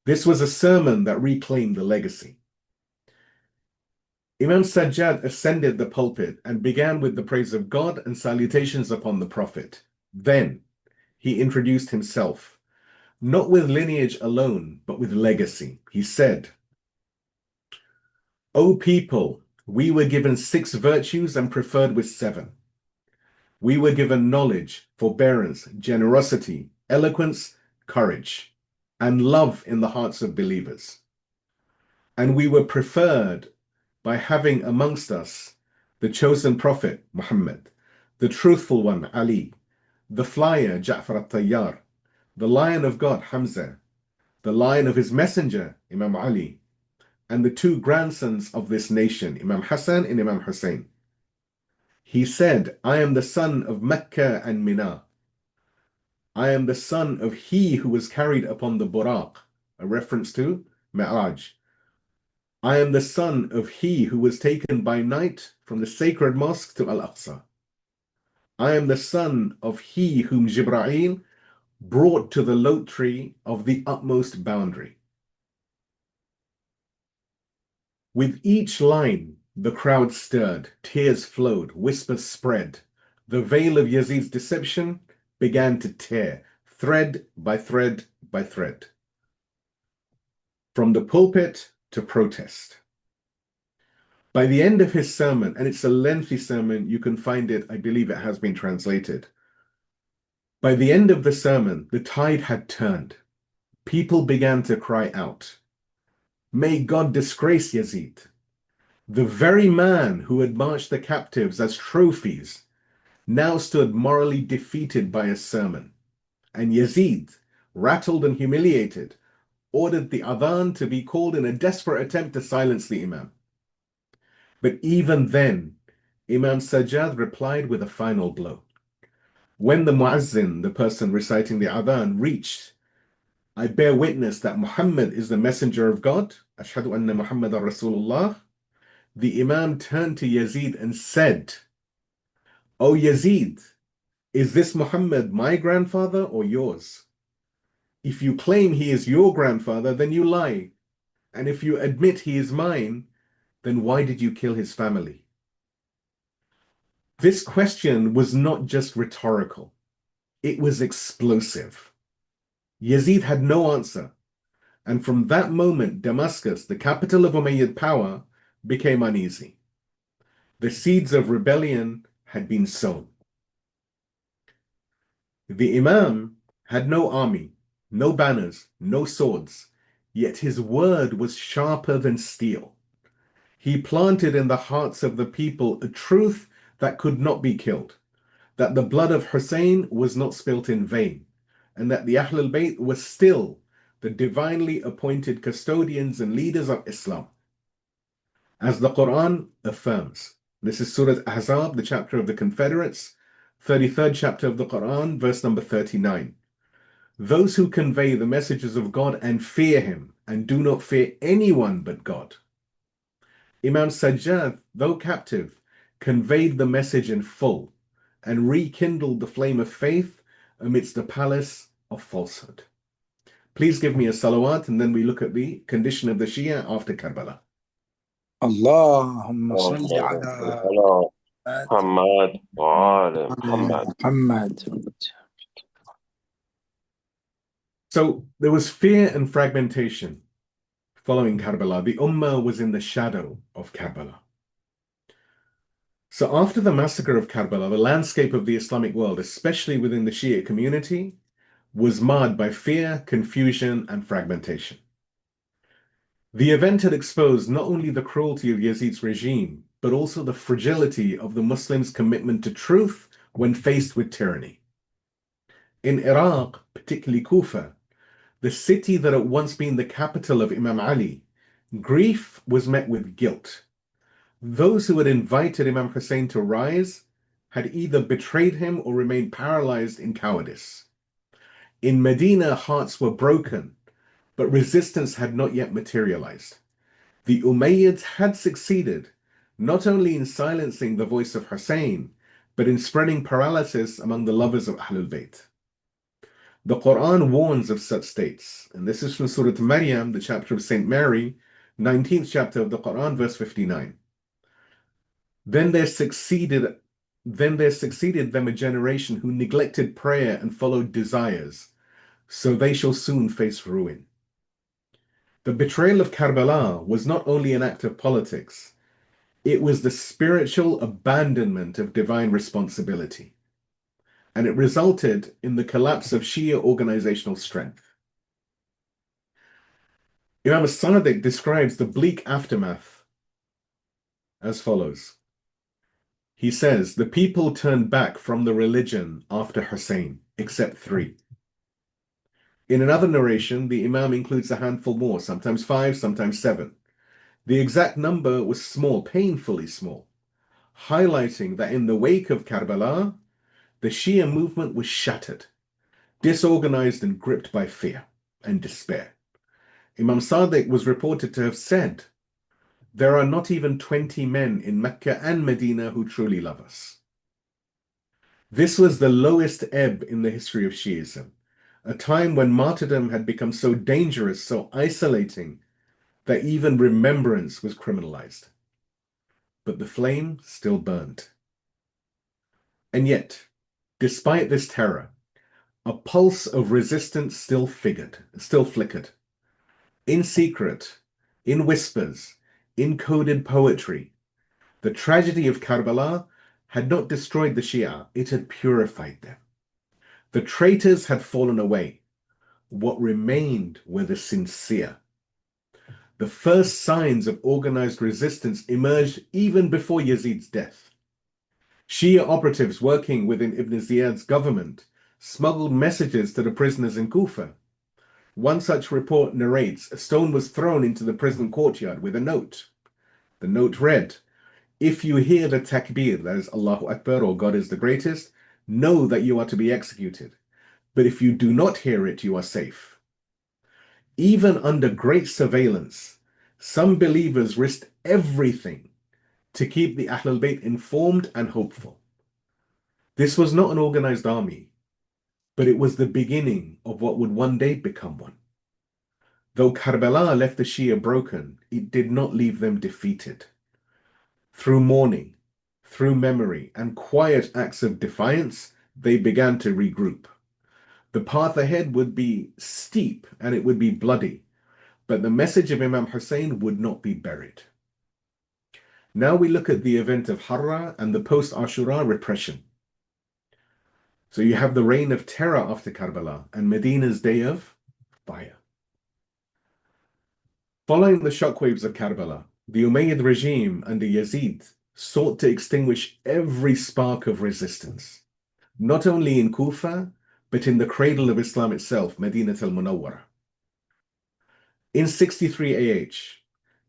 This was a sermon that reclaimed the legacy. Imam Sajjad ascended the pulpit and began with the praise of God and salutations upon the Prophet. Then he introduced himself, not with lineage alone, but with legacy. He said, "O people, we were given 6 virtues and preferred with 7. We were given knowledge, forbearance, generosity, eloquence, courage, and love in the hearts of believers. And we were preferred by having amongst us the chosen prophet, Muhammad, the truthful one, Ali, the flyer, Ja'far al-Tayyar, the lion of God, Hamza, the lion of his messenger, Imam Ali, and the 2 grandsons of this nation, Imam Hassan and Imam Husayn. He said, I am the son of Mecca and Mina. I am the son of he who was carried upon the Buraq, a reference to Mi'raj. I am the son of he who was taken by night from the sacred mosque to Al-Aqsa. I am the son of he whom Jibra'il brought to the lote tree of the utmost boundary." With each line, the crowd stirred, tears flowed, whispers spread. The veil of Yazid's deception began to tear, thread by thread by thread. From the pulpit to protest. By the end of his sermon, and it's a lengthy sermon, you can find it, I believe it has been translated. By the end of the sermon, the tide had turned. People began to cry out, "May God disgrace Yazid." The very man who had marched the captives as trophies now stood morally defeated by a sermon. And Yazid, rattled and humiliated, ordered the adhan to be called in a desperate attempt to silence the Imam. But even then, Imam Sajjad replied with a final blow. When the muazzin, the person reciting the adhan, reached, "I bear witness that Muhammad is the messenger of God, Ashhadu anna Muhammadan Rasulullah," the Imam turned to Yazid and said, "O Yazid, is this Muhammad my grandfather or yours? If you claim he is your grandfather, then you lie. And if you admit he is mine, then why did you kill his family?" This question was not just rhetorical, it was explosive. Yazid had no answer, and from that moment, Damascus, the capital of Umayyad power, became uneasy. The seeds of rebellion had been sown. The Imam had no army, no banners, no swords, yet his word was sharper than steel. He planted in the hearts of the people a truth that could not be killed, that the blood of Husayn was not spilt in vain, and that the al-Bayt was still the divinely appointed custodians and leaders of Islam. As the Quran affirms, this is Surah Ahzab, the chapter of the Confederates, 33rd chapter of the Quran, verse number 39. Those who convey the messages of God and fear Him, and do not fear anyone but God. Imam Sajjad, though captive, conveyed the message in full and rekindled the flame of faith amidst the palace of falsehood. Please give me a salawat, and then we look at the condition of the Shia after Karbala. اللهم صل على على محمد وآل محمد. محمد. So there was fear and fragmentation following Karbala. The Ummah was in the shadow of Karbala. So after the massacre of Karbala, the landscape of the Islamic world, especially within the Shia community, was marred by fear, confusion, and fragmentation. The event had exposed not only the cruelty of Yazid's regime, but also the fragility of the Muslims' commitment to truth when faced with tyranny. In Iraq, particularly Kufa, the city that had once been the capital of Imam Ali, grief was met with guilt. Those who had invited Imam Hussein to rise had either betrayed him or remained paralyzed in cowardice. In Medina, hearts were broken, but resistance had not yet materialized. The Umayyads had succeeded not only in silencing the voice of Hussein, but in spreading paralysis among the lovers of Ahlul Bayt. The Quran warns of such states, and this is from Surah Maryam, the chapter of Saint Mary, 19th chapter of the Quran, verse 59. Then there succeeded them a generation who neglected prayer and followed desires, so they shall soon face ruin. The betrayal of Karbala was not only an act of politics, it was the spiritual abandonment of divine responsibility, and it resulted in the collapse of Shia organizational strength. Imam Sadiq describes the bleak aftermath as follows. He says, the people turned back from the religion after Husayn, except 3. In another narration, the Imam includes a handful more, sometimes 5, sometimes 7. The exact number was small, painfully small, highlighting that in the wake of Karbala, the Shia movement was shattered, disorganized and gripped by fear and despair. Imam Sadiq was reported to have said, there are not even 20 men in Mecca and Medina who truly love us. This was the lowest ebb in the history of Shiism, a time when martyrdom had become so dangerous, so isolating, that even remembrance was criminalized. But the flame still burned. And yet, despite this terror, a pulse of resistance still flickered. In secret, in whispers, in coded poetry, the tragedy of Karbala had not destroyed the Shia, it had purified them. The traitors had fallen away. What remained were the sincere. The first signs of organized resistance emerged even before Yazid's death. Shia operatives working within Ibn Ziyad's government smuggled messages to the prisoners in Kufa. One such report narrates a stone was thrown into the prison courtyard with a note. The note read, if you hear the takbir, that is Allahu Akbar or God is the greatest, know that you are to be executed. But if you do not hear it, you are safe. Even under great surveillance, some believers risked everything to keep the Ahlul Bayt informed and hopeful. This was not an organized army, but it was the beginning of what would one day become one. Though Karbala left the Shia broken, it did not leave them defeated. Through mourning, through memory, and quiet acts of defiance, they began to regroup. The path ahead would be steep and it would be bloody, but the message of Imam Husayn would not be buried. Now we look at the event of Harra and the post-Ashura repression. So you have the reign of terror after Karbala and Medina's day of fire. Following the shockwaves of Karbala, the Umayyad regime under Yazid sought to extinguish every spark of resistance, not only in Kufa, but in the cradle of Islam itself, Madinat al-Munawwara. In 63 AH,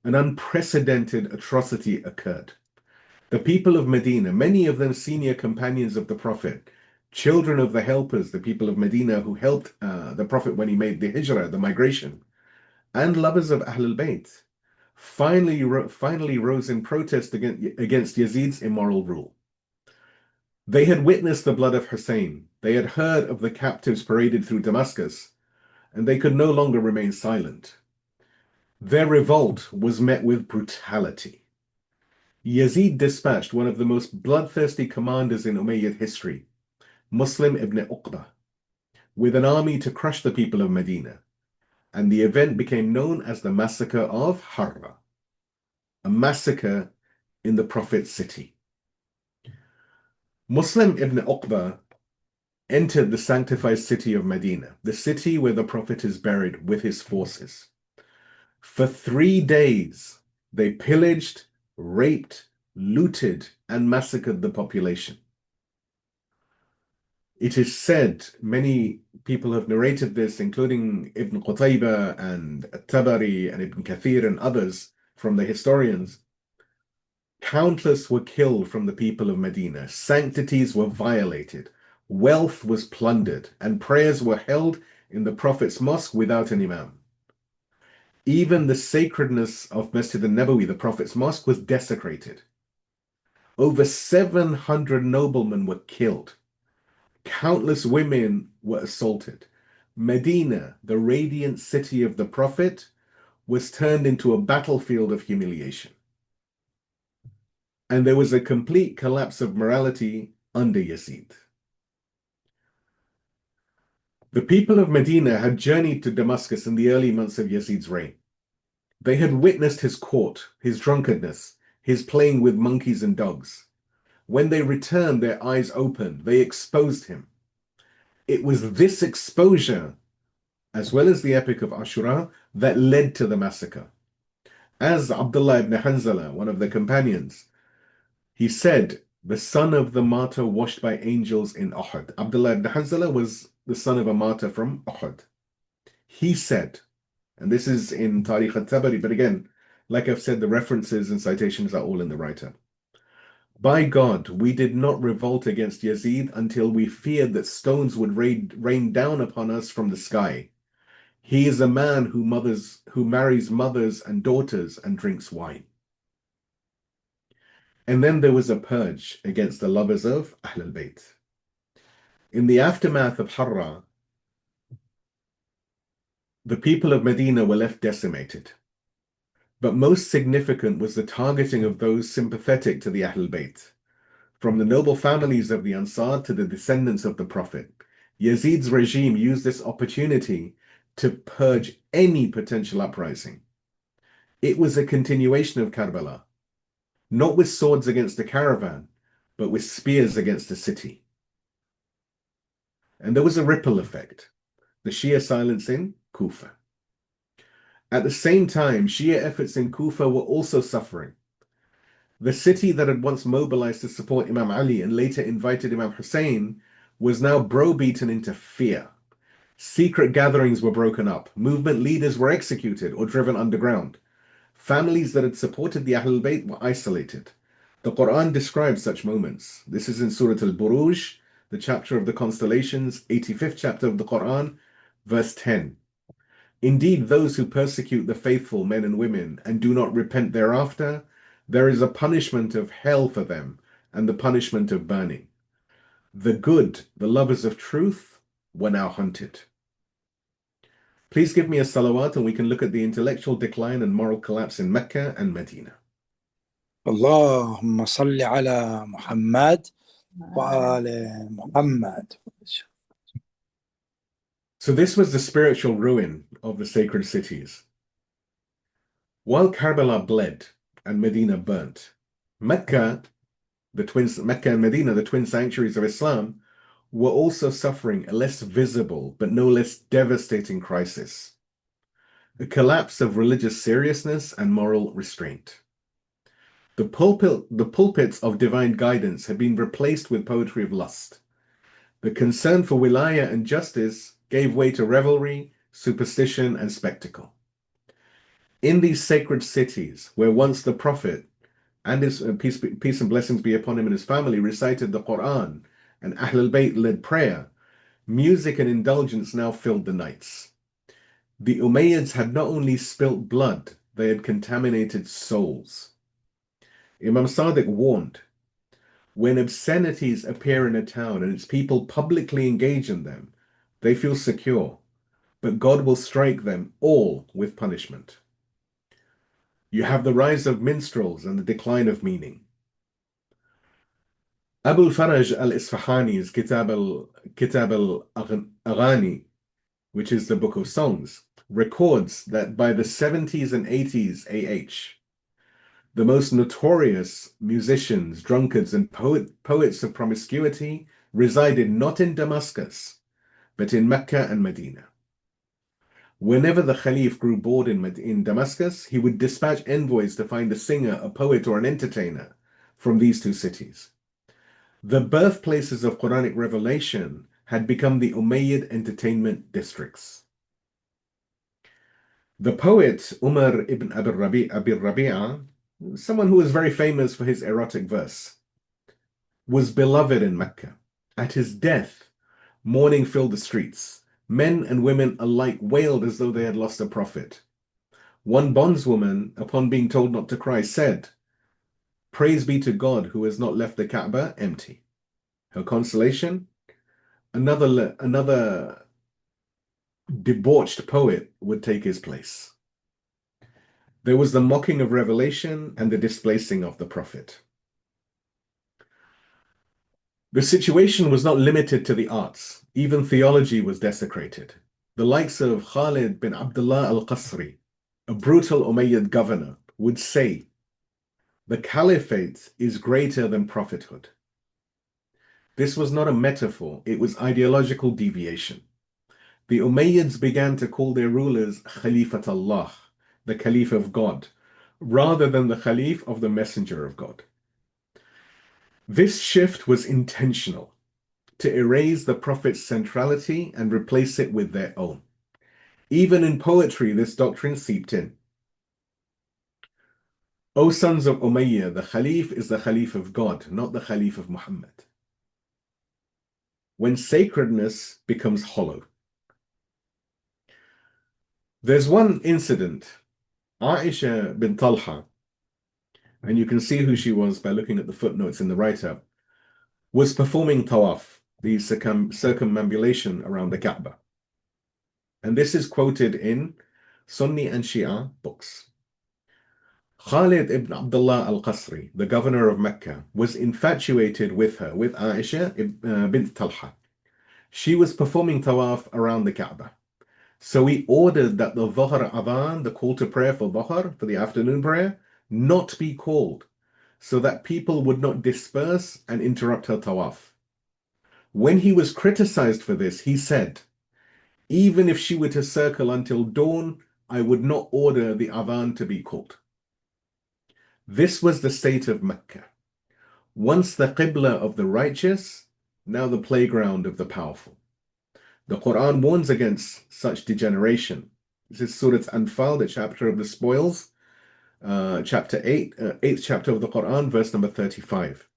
an unprecedented atrocity occurred. The people of Medina, many of them senior companions of the Prophet, children of the helpers, the people of Medina who helped the Prophet when he made the hijrah, the migration, and lovers of Ahlul Bayt, finally rose in protest against Yazid's immoral rule. They had witnessed the blood of Husayn, they had heard of the captives paraded through Damascus, and they could no longer remain silent. Their revolt was met with brutality. Yazid dispatched one of the most bloodthirsty commanders in Umayyad history, Muslim ibn Uqba, with an army to crush the people of Medina, and the event became known as the Massacre of Harra, a massacre in the Prophet's city. Muslim ibn Uqba entered the sanctified city of Medina, the city where the Prophet is buried with his forces. For 3 days, they pillaged, raped, looted, and massacred the population. It is said, many people have narrated this, including Ibn Qutayba and Tabari and Ibn Kathir and others from the historians. Countless were killed from the people of Medina. Sanctities were violated. Wealth was plundered, and prayers were held in the Prophet's mosque without an imam. Even the sacredness of Masjid al-Nabawi, the Prophet's mosque, was desecrated. Over 700 noblemen were killed. Countless women were assaulted. Medina, the radiant city of the Prophet, was turned into a battlefield of humiliation. And there was a complete collapse of morality under Yazid. The people of Medina had journeyed to Damascus in the early months of Yazid's reign. They had witnessed his court, his drunkenness, his playing with monkeys and dogs. When they returned, their eyes opened. They exposed him. It was this exposure, as well as the epic of Ashura, that led to the massacre. As Abdullah ibn Hanzala, one of the companions, he said, the son of the martyr washed by angels in Uhud. Abdullah ibn Hanzala was the son of a martyr from Uhud. He said, and this is in Tariq al-Tabari, but again, like I've said, the references and citations are all in the writer. By God, we did not revolt against Yazid until we feared that stones would rain down upon us from the sky. He is a man who marries mothers and daughters and drinks wine. And then there was a purge against the lovers of al-Bayt. In the aftermath of Harra, the people of Medina were left decimated. But most significant was the targeting of those sympathetic to the Ahl-Bayt. From the noble families of the Ansar to the descendants of the Prophet, Yazid's regime used this opportunity to purge any potential uprising. It was a continuation of Karbala, not with swords against a caravan, but with spears against a city. And there was a ripple effect, the Shia silence in Kufa. At the same time, Shia efforts in Kufa were also suffering. The city that had once mobilized to support Imam Ali and later invited Imam Husayn was now browbeaten into fear. Secret gatherings were broken up. Movement leaders were executed or driven underground. Families that had supported the Ahlul Bayt were isolated. The Quran describes such moments. This is in Surah Al-Buruj, the chapter of the constellations, 85th chapter of the Quran, verse 10. Indeed, those who persecute the faithful men and women and do not repent thereafter, there is a punishment of hell for them and the punishment of burning. The good, the lovers of truth, were now hunted. Please give me a salawat and we can look at the intellectual decline and moral collapse in Mecca and Medina. اللهم صل على محمد وآل محمد. So this was the spiritual ruin of the sacred cities. While Karbala bled and Medina burnt, Mecca and Medina, the twin sanctuaries of Islam, were also suffering a less visible but no less devastating crisis. A collapse of religious seriousness and moral restraint. The pulpits of divine guidance had been replaced with poetry of lust. The concern for Wilayah and justice gave way to revelry, superstition, and spectacle. In these sacred cities, where once the Prophet and his peace and blessings be upon him and his family recited the Quran and Ahlul Bayt led prayer, music and indulgence now filled the nights. The Umayyads had not only spilt blood, they had contaminated souls. Imam Sadiq warned, when obscenities appear in a town and its people publicly engage in them, they feel secure, but God will strike them all with punishment. You have the rise of minstrels and the decline of meaning. Abu al-Faraj al-Isfahani's Kitab al-Aghani, which is the Book of Songs, records that by the 70s and 80s AH, the most notorious musicians, drunkards, and poets of promiscuity resided not in Damascus, but in Mecca and Medina. Whenever the Khalif grew bored in Damascus, he would dispatch envoys to find a singer, a poet, or an entertainer from these two cities. The birthplaces of Quranic revelation had become the Umayyad entertainment districts. The poet Umar ibn Abi Rabi'a, someone who was very famous for his erotic verse, was beloved in Mecca. At his death, mourning filled the streets. Men and women alike wailed as though they had lost a prophet. One bondswoman, upon being told not to cry, said, Praise be to God who has not left the Kaaba empty. Her consolation, another debauched poet would take his place. There was the mocking of revelation and the displacing of the prophet. The situation was not limited to the arts. Even theology was desecrated. The likes of Khalid bin Abdullah al-Qasri, a brutal Umayyad governor, would say, "The caliphate is greater than prophethood." This was not a metaphor, it was ideological deviation. The Umayyads began to call their rulers Khalifat Allah, the Caliph of God, rather than the Khalif of the Messenger of God. This shift was intentional, to erase the Prophet's centrality and replace it with their own. Even in poetry, this doctrine seeped in. O sons of Umayyah, the Khalif is the Khalif of God, not the Khalif of Muhammad. When sacredness becomes hollow. There's one incident, Aisha bin Talha, and you can see who she was by looking at the footnotes in the write-up, was performing tawaf, the circumambulation around the Kaaba. And this is quoted in Sunni and Shia books. Khalid ibn Abdullah al-Qasri, the governor of Mecca, was infatuated with her, with Aisha bint Talha. She was performing tawaf around the Kaaba. So he ordered that the Dhuhr Adhan, the call to prayer for Dhuhr, for the afternoon prayer, not be called, so that people would not disperse and interrupt her tawaf. When he was criticized for this, he said, "Even if she were to circle until dawn, I would not order the Adhan to be called." This was the state of Mecca. Once the Qibla of the righteous, now the playground of the powerful. The Quran warns against such degeneration. This is Surah Anfal, the chapter of the spoils, chapter 8, 8th chapter of the Quran, verse number 35.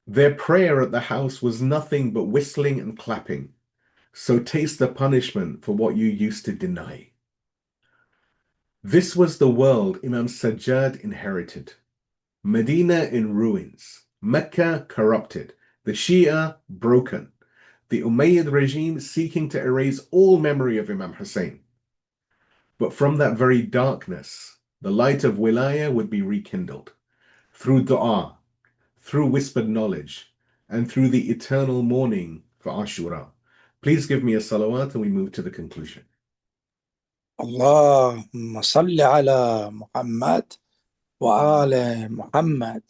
Their prayer at the house was nothing but whistling and clapping. So taste the punishment for what you used to deny. This was the world Imam Sajjad inherited. Medina in ruins, Mecca corrupted, the Shia broken, the Umayyad regime seeking to erase all memory of Imam Husayn. But from that very darkness, the light of Wilayah would be rekindled through dua, through whispered knowledge, and through the eternal mourning for Ashura. Please give me a salawat and we move to the conclusion. اللهم صل على محمد وآل محمد.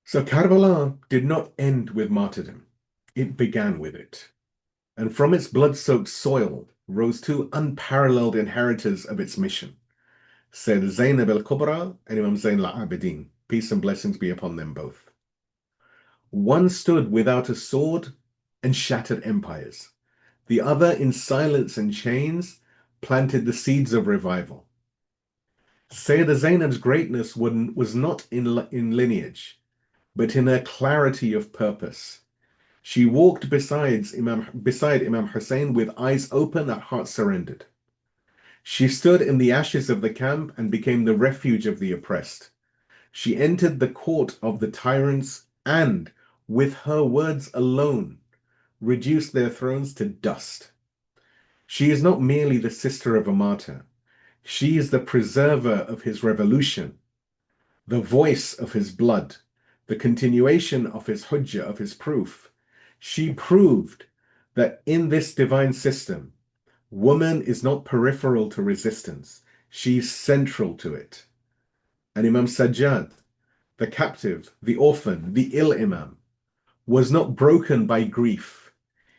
So Karbala did not end with martyrdom. It began with it. And from its blood-soaked soil rose two unparalleled inheritors of its mission, Sayyedah Zaynab al-Kubra and Imam Zayn al-Abidin. Peace and blessings be upon them both. One stood without a sword and shattered empires. The other, in silence and chains, planted the seeds of revival. Sayyedah Zaynab's greatness was not in lineage, but in her clarity of purpose. She walked beside Imam Husayn with eyes open and heart surrendered. She stood in the ashes of the camp and became the refuge of the oppressed. She entered the court of the tyrants and, with her words alone, reduced their thrones to dust. She is not merely the sister of a martyr. She is the preserver of his revolution, the voice of his blood, the continuation of his hujjah, of his proof. She proved that in this divine system, woman is not peripheral to resistance. She's central to it. And Imam Sajjad, the captive, the orphan, the ill imam, was not broken by grief.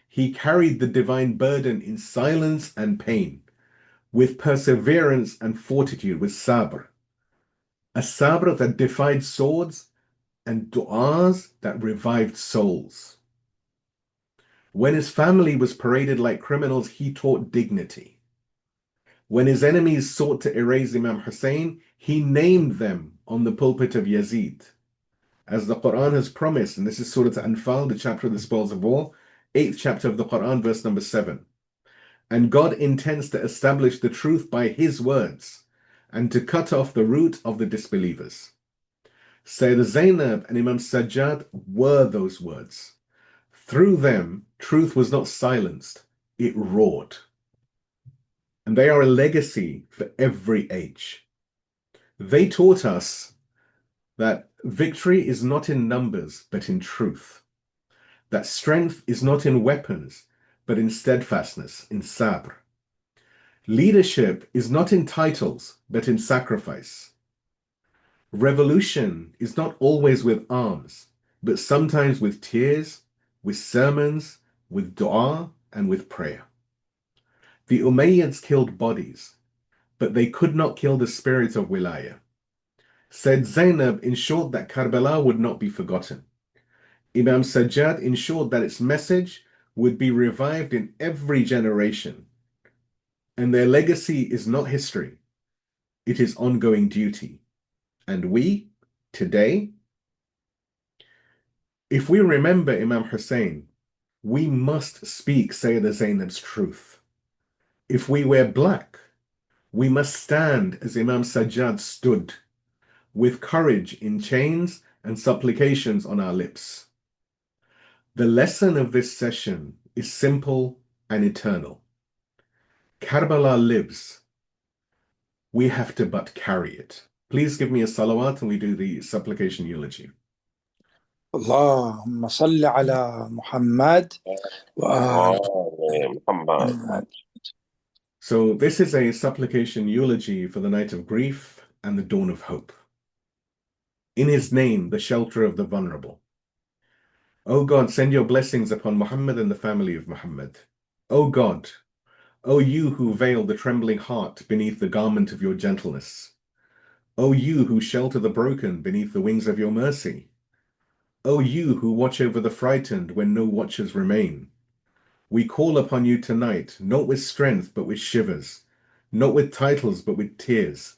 He carried the divine burden in silence and pain, with perseverance and fortitude, with sabr. A sabr that defied swords and du'as that revived souls. When his family was paraded like criminals, he taught dignity. When his enemies sought to erase Imam Husayn, he named them on the pulpit of Yazid. As the Quran has promised, and this is Surah Anfal, the chapter of the spoils of war, 8th chapter of the Quran, verse number 7. And God intends to establish the truth by his words, and to cut off the root of the disbelievers. Sayyedah Zaynab and Imam Sajjad were those words. Through them, truth was not silenced, it roared. And they are a legacy for every age. They taught us that victory is not in numbers, but in truth. That strength is not in weapons, but in steadfastness, in sabr. Leadership is not in titles, but in sacrifice. Revolution is not always with arms, but sometimes with tears, with sermons, with dua, and with prayer. The Umayyads killed bodies, but they could not kill the spirit of Wilayah. Said Zaynab ensured that Karbala would not be forgotten. Imam Sajjad ensured that its message would be revived in every generation. And their legacy is not history, it is ongoing duty. And we, today, if we remember Imam Husayn, we must speak Sayyedah Zaynab's truth. If we wear black, we must stand as Imam Sajjad stood, with courage in chains and supplications on our lips. The lesson of this session is simple and eternal. Karbala lives. We have to but carry it. Please give me a salawat and we do the supplication eulogy. اللهم صل على محمد وآل محمد. So this is a supplication eulogy for the night of grief and the dawn of hope. In his name, the shelter of the vulnerable. O God, send your blessings upon Muhammad and the family of Muhammad. O God, O you who veil the trembling heart beneath the garment of your gentleness. O you who shelter the broken beneath the wings of your mercy. O you who watch over the frightened when no watchers remain. We call upon you tonight, not with strength, but with shivers, not with titles, but with tears.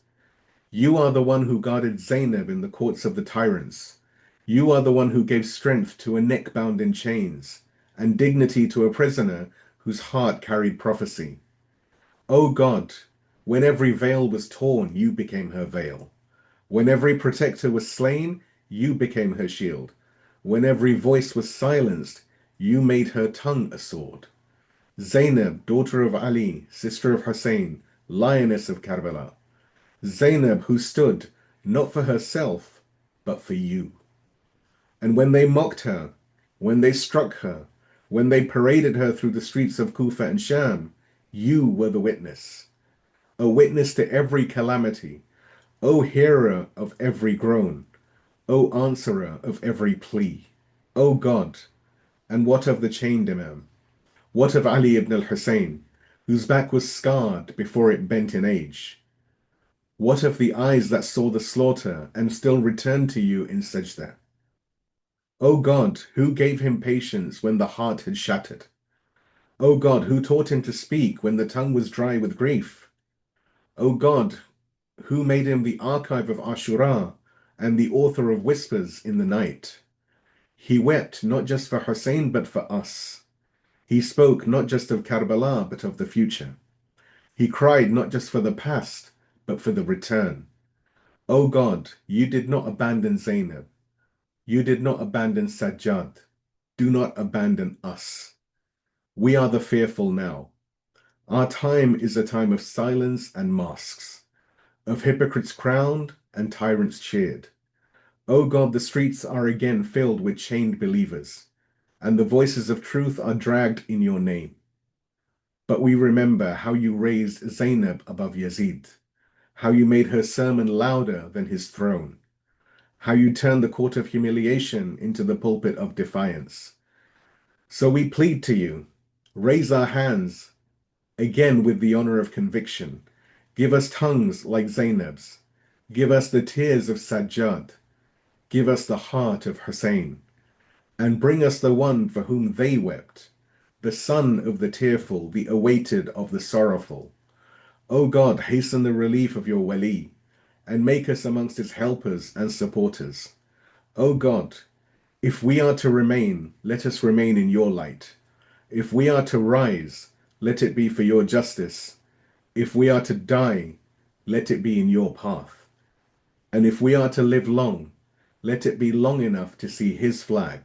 You are the one who guarded Zaynab in the courts of the tyrants. You are the one who gave strength to a neck bound in chains, and dignity to a prisoner whose heart carried prophecy. O God, when every veil was torn, you became her veil. When every protector was slain, you became her shield. When every voice was silenced, you made her tongue a sword. Zaynab, daughter of Ali, sister of Husayn, lioness of Karbala. Zaynab, who stood not for herself, but for you. And when they mocked her, when they struck her, when they paraded her through the streets of Kufa and Sham, you were the witness. A witness to every calamity. O hearer of every groan. O answerer of every plea. O God, and what of the chained Imam? What of Ali ibn al-Husayn, whose back was scarred before it bent in age? What of the eyes that saw the slaughter and still returned to you in Sajda? O God, who gave him patience when the heart had shattered? O God, who taught him to speak when the tongue was dry with grief? O God, who made him the archive of Ashura and the author of whispers in the night? He wept not just for Husayn but for us. He spoke not just of Karbala but of the future. He cried not just for the past but for the return. O God, you did not abandon Zaynab. You did not abandon Sajjad. Do not abandon us. We are the fearful now. Our time is a time of silence and masks, of hypocrites crowned and tyrants cheered. O God, the streets are again filled with chained believers, and the voices of truth are dragged in your name. But we remember how you raised Zaynab above Yazid, how you made her sermon louder than his throne, how you turned the court of humiliation into the pulpit of defiance. So we plead to you, raise our hands again with the honor of conviction. Give us tongues like Zaynab's. Give us the tears of Sajjad. Give us the heart of Husayn. And bring us the one for whom they wept, the son of the tearful, the awaited of the sorrowful. O God, hasten the relief of your wali, and make us amongst his helpers and supporters. O God, if we are to remain, let us remain in your light. If we are to rise, let it be for your justice. If we are to die, let it be in your path. And if we are to live long, let it be long enough to see his flag.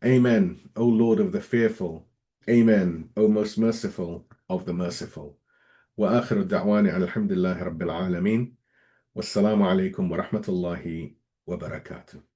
Amen, O Lord of the fearful. Amen, O most merciful of the merciful. وآخر الدعوان الحمد لله رب العالمين والسلام عليكم ورحمة الله وبركاته.